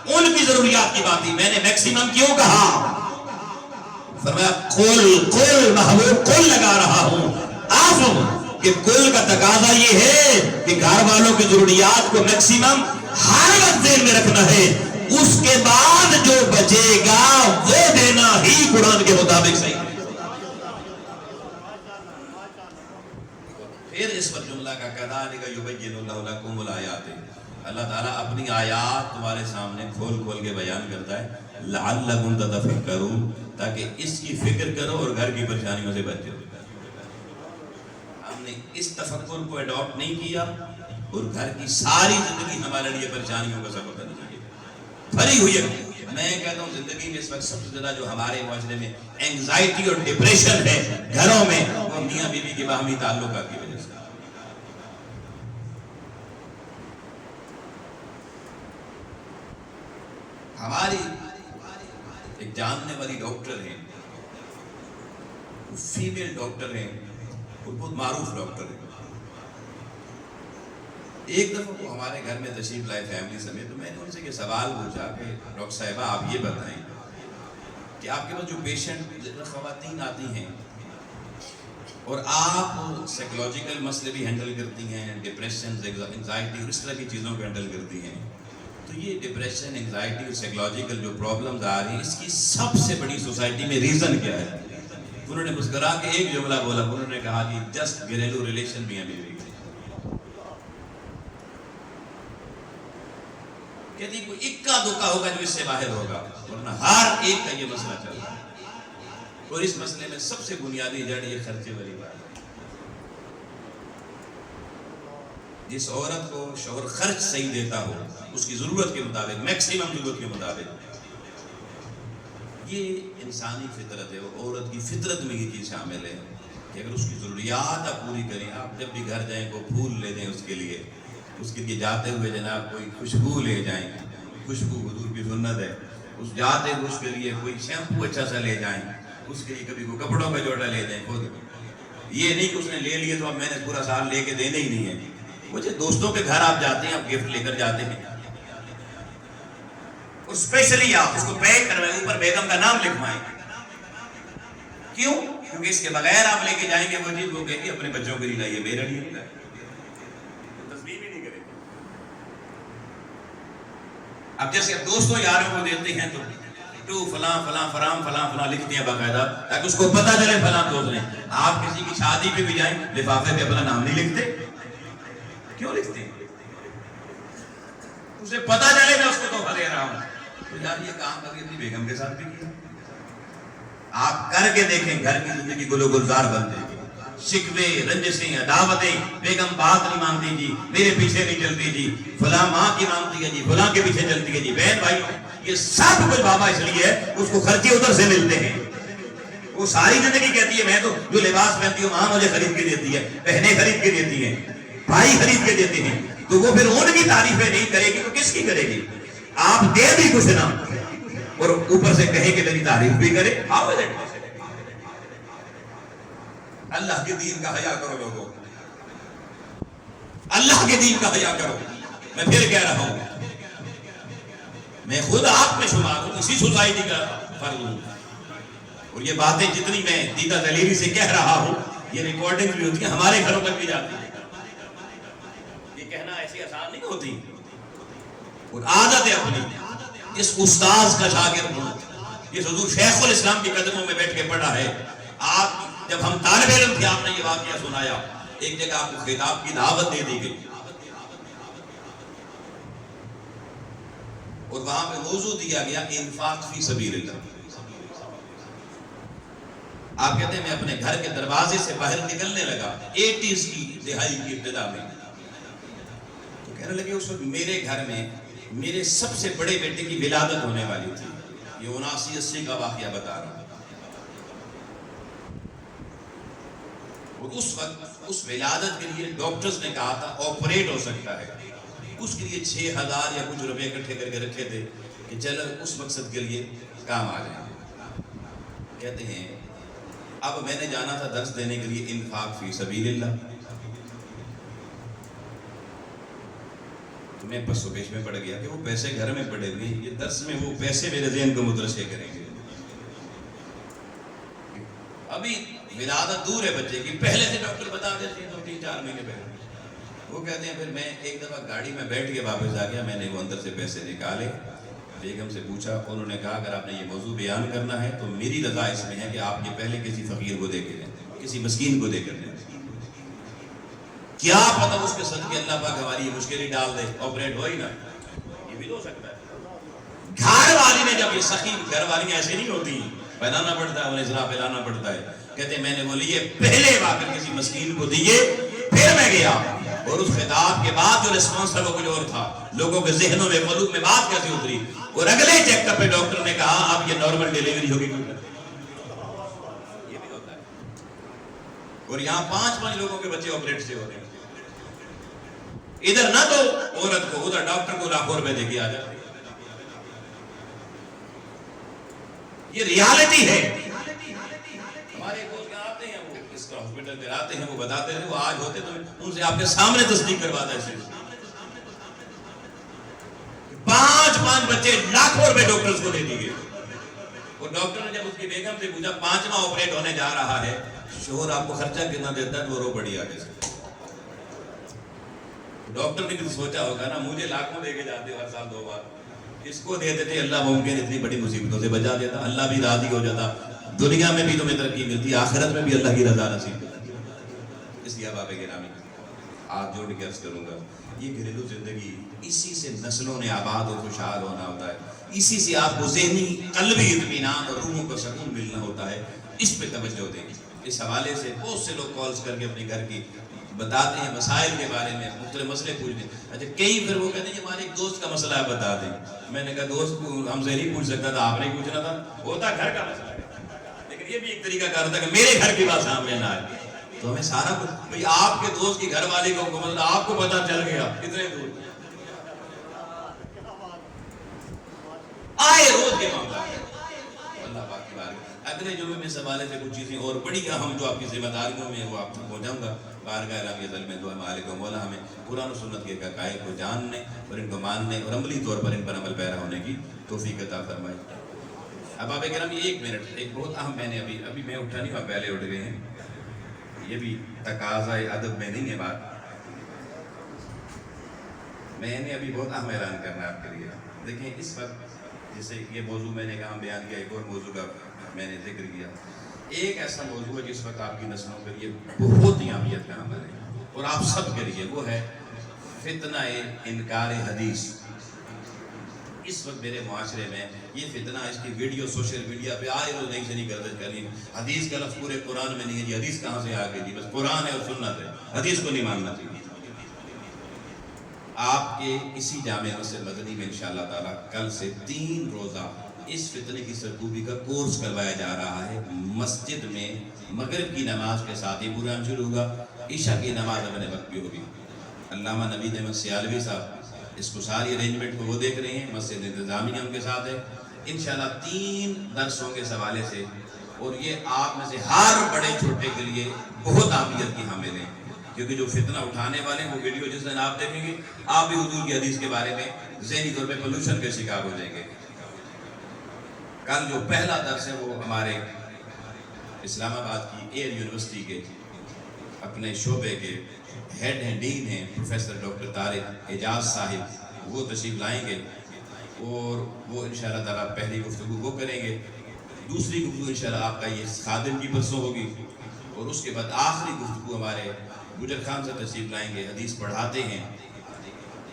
ان کی ضروریات کی بات تھی، میں نے میکسیمم کیوں کہا؟ فرمایا قل محبوب قل لگا رہا ہوں. آپ کہ قل کا تقاضا یہ ہے کہ گھر والوں کی ضروریات کو میکسیمم ہر وقت ذہن میں رکھنا ہے. اس کے بعد جو بچے گا وہ دینا ہی قرآن کے مطابق صحیح ہے. پھر اس پر جملہ کا کذالک یبین اللہ لکم الآیات. اللہ تعالیٰ اپنی آیات تمہارے سامنے کھول کھول کے بیان کرتا ہے لعلکم تتفکرون، تاکہ اس کی فکر کرو اور گھر کی پریشانیوں سے بچو. ہم نے اس تفکر کو اڈاپٹ نہیں کیا اور گھر کی ساری زندگی ہمارے لیے پریشانیوں کا سبب بن گئی، بھری ہوئی ہے. میں کہتا ہوں زندگی میں اس وقت سب سے زیادہ جو ہمارے معاشرے میں اینگزائٹی اور ڈپریشن ہے گھروں میں، وہ میاں بیوی کے باہمی تعلقات کی وجہ سے. ہماری ایک جاننے والی ڈاکٹر ہیں، فیمیل ڈاکٹر ہیں، وہ بہت معروف ڈاکٹر ہیں. ایک دفعہ وہ ہمارے گھر میں تشریف لائے فیملی سمیت. تو میں نے ان سے یہ سوال پوچھا کہ ڈاکٹر صاحبہ آپ یہ بتائیں کہ آپ کے پاس جو پیشنٹ خواتین آتی ہیں اور آپ سائیکولوجیکل مسئلے بھی ہینڈل کرتی ہیں، ڈپریشن، انگزائٹی اور اس طرح کی چیزوں کو ہینڈل کرتی ہیں، تو یہ ڈپریشن، انگزائٹی اور سائیکولوجیکل جو پرابلمز آ رہی ہیں، اس کی سب سے بڑی سوسائٹی میں ریزن کیا ہے؟ انہوں نے مسکرا کے ایک جملہ بولا. انہوں نے کہا کہ جسٹ گھریلو ریلیشن میاں بیوی. کہتی کوئی اکا دکا ہوگا جو اس سے باہر ہوگا، ورنہ ہر ایک کا یہ مسئلہ چل رہا ہے. اور اس مسئلے میں سب سے بنیادی جڑ یہ خرچے والی بات ہے. جس عورت کو شوہر خرچ صحیح دیتا ہو اس کی ضرورت کے مطابق، میکسیمم ضرورت کے مطابق، یہ انسانی فطرت ہے. عورت کی فطرت میں یہ چیز شامل ہے کہ اگر اس کی ضروریات آپ پوری کریں، آپ جب بھی گھر جائیں کو پھول لے دیں اس کے لیے جاتے ہوئے جناب کوئی خوشبو لے جائیں، خوشبو حضور کی سنت ہے. اس جاتے ہوئے اس کے لیے کوئی شیمپو اچھا سا لے جائیں، اس کے لیے کبھی کوئی کپڑوں کا جوڑا لے دیں. خود یہ نہیں کہ اس نے لے لیے تو اب میں نے پورا سال لے کے دینے ہی نہیں ہے. مجھے دوستوں کے گھر آپ جاتے ہیں، آپ گفٹ لے کر جاتے ہیں، اور اسپیشلی آپ اس کو پیک کروائیں، اوپر بیگم کا نام لکھوائیں. کیوں؟ کیونکہ اس کے بغیر آپ لے کے جائیں گے وہ چیز، وہ کہیں گے اپنے بچوں کے لیے لائیے، میرے لیے نہیں لائے. تصویر بھی نہیں کرے. اب جیسے اب دوستوں یاروں کو دیتے ہیں تو ٹو فلاں فلاں فرام فلاں فلاں لکھتے ہیں باقاعدہ، تاکہ اس کو پتہ چلے فلاں دوست نے. آپ کسی کی شادی پہ بھی جائیں، لفافے پہ اپنا نام نہیں لکھتے. کیوں لکھتے ہیں؟ اسے پتہ چلے میں اس کو تحفہ دے رہا ہوں. تو یار یہ کام کر کے اپنی بیگم کے ساتھ بھی کیا. آپ کر کے دیکھیں، گھر کی زندگی گل و گلزار بن جائے گی. شکوے، رنجشیں، عداوتیں، بیگم بات نہیں مانتی جی، میرے پیچھے نہیں چلتی جی، فلاں ماں کی مانتی ہے جی، فلاں کے پیچھے چلتی ہے جی. بہن بھائی، یہ سب کچھ بابا اس لیے ہے اس کو خرچے ادھر سے ملتے ہیں. وہ ساری زندگی کہتی ہے میں تو جو لباس پہنتی ہوں ماں مجھے خرید کے دیتی ہے، بہنیں خرید کے دیتی ہیں، بھائی خرید کے دیتے ہیں. تو وہ پھر ان کی تعریفیں نہیں کرے گی تو کس کی کرے گی؟ آپ دے بھی کچھ نہ اور اوپر سے کہیں کہ میری تعریف بھی کرے. اللہ کے دین کا حیا کرو لوگوں، اللہ کے دین کا حیا کرو. میں پھر کہہ رہا ہوں، میں خود آپ میں شمار ہوں، اسی سوسائٹی کا فرد ہوں، اور یہ باتیں جتنی میں دیدہ دلیری سے کہہ رہا ہوں یہ ریکارڈنگ بھی ہوتی ہے، ہمارے گھروں تک بھی جاتی ہے. یہ کہنا ایسی آسان نہیں ہوتی. اور عادت ہے اپنی اس استاذ کا شاگرد ہوں، اس حضور شیخ الاسلام کے قدموں میں بیٹھ کے پڑھا ہے. آپ جب ہم طالب علم تھے آپ نے یہ واقعہ سنایا، ایک جگہ آپ کو خطاب کی دعوت دے دی گئی. اور وہاں پہ موضوع دیا گیا انفاق فی سبیل اللہ. آپ کہتے ہیں میں اپنے گھر کے دروازے سے باہر نکلنے لگا 80s کی دہائی کی ابتدا میں، تو کہنے لگے اس وقت میرے گھر میں میرے سب سے بڑے بیٹے کی ولادت ہونے والی تھی. یہ 79-80 کا واقعہ بتا رہا ہوں. اور اس وقت اس ولادت کے لیے ڈاکٹرز نے کہا تھا آپریٹ ہو سکتا ہے. اس کے لیے 6000 یا کچھ روپے اکٹھے کر کے رکھے تھے کہ چلو اس مقصد کے لیے کام آ جائیں. کہتے ہیں اب میں نے جانا تھا درس دینے کے لیے انفاق فی سبیل اللہ، تو میں پس و پیش میں پڑ گیا کہ وہ پیسے گھر میں پڑے ہوئے ہیں، یہ درس میں وہ پیسے میرے ذہن کو مترشح کریں گے. ابھی ولادت دور ہے بچے کی، پہلے سے ڈاکٹر بتا دیتے ہیں 3-4 مہینے پہلے. وہ کہتے ہیں پھر میں ایک دفعہ گاڑی میں بیٹھ کے واپس آ گیا، میں نے وہ اندر سے پیسے نکالے، بیگم سے پوچھا، انہوں نے کہا اگر آپ نے یہ موضوع بیان کرنا ہے تو میری رضا اس میں ہے کہ آپ یہ پہلے کسی فقیر کو دے کے دیں، کسی مسکین کو دے کر دیں. کیا پتہ اس کے صدقے اللہ پاک ہماری یہ مشکل ہی ڈال دے، آپریٹ ہو ہی نا، یہ بھی ہو سکتا ہے. گھر والی نے جب یہ سخی، گھر والی ایسے نہیں ہوتی، پہنانا پڑتا ہے انہیں ذرا پہلانا پڑتا ہے. کہتے ہیں میں نے وہ لیے پہلے واقع کسی مسکین کو دیے، پھر میں گیا اور اس خطاب کے بعد جو ریسپانس تھا وہ کچھ اور تھا. لوگوں کے ذہنوں میں قلوب میں بات کیسے اتری، اور اگلے چیک اپ پہ ڈاکٹر نے کہا اب یہ نارمل ڈیلیوری ہوگی. یہ بھی ہوتا ہے. اور یہاں 5 لوگوں کے بچے آپریٹ سے ہوتے ہیں. ادھر نہ تو عورت کو، ادھر ڈاکٹر کو لاکھوں روپے دے کے آ جاتے. یہ ریالٹی ہے. ہمارے دوست آتے ہیں، وہ اس کا ہاسپٹل میں آتے ہیں، وہ بتاتے ہیں وہ آج ہوتے تو ان سے آپ کے سامنے تصدیق کرواتا ہے. 5 بچے لاکھوں روپے ڈاکٹرز کو دے دیے. اور ڈاکٹر نے جب اس کی بیگم سے پوچھا 5واں آپریٹ ہونے جا رہا ہے، شوہر آپ کو خرچہ کتنا دیتا ہے، تو وہ رو پڑی آگے سے. ڈاکٹر نے بھی سوچا ہوگا نا، مجھے لاکھوں دے کے جاتے ہر سال 2 بار، اس کو دیتے تھے اللہ ممکن اتنی بڑی مصیبتوں سے بچا دیتا، اللہ بھی راضی ہو جاتا، دنیا میں بھی تمہیں ترقی ملتی، آخرت میں بھی اللہ کی رضا نصیب ہوتی. اس لیے اب آپ گرامی آپ جوڑ کے عرض کروں گا، یہ گھریلو زندگی اسی سے نسلوں نے آباد و خوشحال ہونا ہوتا ہے. اسی سے آپ کو ذہنی قلبی اطمینان اور روحوں کو سکون ملنا ہوتا ہے. اس پہ توجہ دیں. اس حوالے سے بہت سے لوگ کالز کر کے اپنے گھر کی بتاتے ہیں مسائل کے بارے میں، مختلف مسئلے پوچھتے ہیں. اچھا کئی پھر وہ کہتے ہیں ہمارے ایک دوست کا مسئلہ ہے بتا دیں. میں نے کہا دوست کو ہم سے نہیں پوچھ سکتا تھا، آپ نہیں پوچھنا تھا، ہوتا گھر کا مسئلہ ہے. لیکن یہ بھی ایک طریقہ کار تھا کہ میرے گھر کی بات سامنے نہ آئے. تو ہمیں سارا کچھ بھئی آپ کے دوست کی گھر والے کو مطلب آپ کو پتہ چل گیا اتنے دور آئے روز کے معاملہ. اللہ پاک کی بارے اگلے جمعے میں اس حوالے سے کچھ چیزیں اور بڑی اہم جو آپ کی ذمہ داریوں میں وہ آپ کو پہنچاؤں گا. بارگاہ الہی عزل میں دعا مالک و مولا ہمیں قرآن و سنت کے حقائق کو جاننے اور ان کو ماننے اور عملی طور پر ان پر عمل پیرا ہونے کی توفیق عطا فرمائے. اب آپ کرام یہ 1 منٹ ایک بہت اہم، میں نے ابھی میں اٹھا نہیں ہوا، پہلے اٹھ گئے ہیں. یہ بھی تقاضۂ ادب میں نہیں ہے بات، میں نے ابھی بہت اہم اعلان کرنا ہے آپ کے لیے. دیکھیں اس وقت جیسے یہ موضوع میں نے کہا بیان کیا، ایک اور موضوع کا میں نے ذکر کیا. ایک ایسا موضوع ہے جس وقت آپ کی نسلوں کے لیے بہت ہی اہمیت کا عمل ہے اور آپ سب کے لیے، وہ ہے فتنہ انکار حدیث. اس وقت میرے معاشرے میں یہ فتنہ، اس کی ویڈیو سوشل میڈیا پہ آئے روز نئی سے نہیں گردش کرنی. حدیث کا لفظ پورے قرآن میں نہیں ہے جی، حدیث کہاں سے آ گئی جی، بس قرآن ہے اور سنت ہے، حدیث کو نہیں ماننا چاہیے. آپ کے اسی جامع مسجد مدنی میں انشاءاللہ تعالیٰ کل سے 3 روزہ اس فتنے کی سرکوبی کا کورس کروایا جا رہا ہے. مسجد میں مغرب کی نماز کے ساتھ ہی پروگرام شروع ہوگا، عشاء کی نماز اپنے وقت بھی ہوگی. علامہ نوید احمد سیالوی صاحب اس کو ساری ارینجمنٹ کو وہ دیکھ رہے ہیں، مسجد انتظامیہ ان کے ساتھ ہے. انشاءاللہ 3 درس ہوں گے اس حوالے سے، اور یہ آپ میں سے ہر بڑے چھوٹے کے لیے بہت اہمیت کی حامل ہیں. کیونکہ جو فتنہ اٹھانے والے ہیں وہ ویڈیو جس دن آپ دیکھیں گے آپ بھی حضور کی حدیث کے بارے میں ذہنی طور پہ پولوشن کے شکار ہو جائیں گے. کل جو پہلا درس ہے وہ ہمارے اسلام آباد کی ایئر یونیورسٹی کے اپنے شعبے کے ہیڈ ہیں، ڈین ہیں، پروفیسر ڈاکٹر طارق اعجاز صاحب، وہ تشریف لائیں گے اور وہ انشاءاللہ تعالیٰ پہلی گفتگو وہ کریں گے. دوسری گفتگو انشاءاللہ آپ کا یہ خادم کی پرسوں ہوگی، اور اس کے بعد آخری گفتگو ہمارے گجر خان سے تشریف لائیں گے، حدیث پڑھاتے ہیں،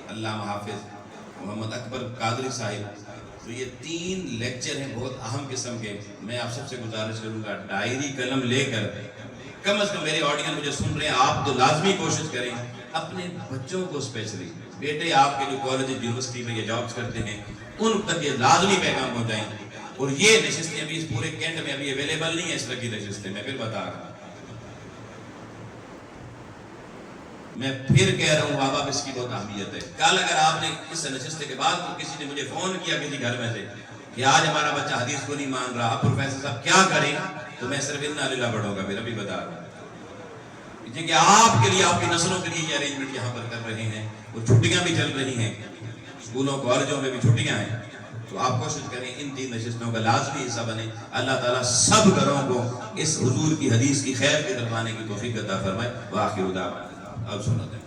علامہ حافظ محمد اکبر قادری صاحب. تو یہ 3 لیکچر ہیں بہت اہم قسم کے. میں آپ سب سے گزارش کروں گا ڈائری قلم لے کر کم از کم میرے آڈینس مجھے سن رہے ہیں آپ تو لازمی کوشش کریں اپنے بچوں کو اسپیشلی بیٹے آپ کے جو کالج یونیورسٹی میں یا جابس کرتے ہیں ان تک یہ لازمی پیغام پہنچائیں. اور یہ نشستیں ابھی اس پورے کینٹ میں ابھی اویلیبل نہیں ہے اس طرح کی نشستیں. میں پھر بتا رہا ہوں میں پھر کہہ رہا ہوں بابا اس کی بہت اہمیت ہے. کل اگر آپ نے اس نشست کے بعد کسی نے مجھے فون کیا کسی گھر میں سے کہ آج ہمارا بچہ حدیث کو نہیں مان رہا اب پروفیسر صاحب کیا کریں تو میں صرف انا للہ پڑھوں گا. پھر ابھی بتا رہا ہوں کہ آپ کے لیے آپ کی نسلوں کے لیے یہ ارینجمنٹ یہاں پر کر رہے ہیں. وہ چھٹیاں بھی چل رہی ہیں اسکولوں کالجوں میں بھی چھٹیاں ہیں. تو آپ کوشش کریں ان 3 نشستوں کا لازمی حصہ بنے. اللہ تعالیٰ سب گھروں کو اس حضور کی حدیث کی خیر کی طرف آنے کی توفیق عطا فرمائے. وآخر دعوانا اب سنو دیں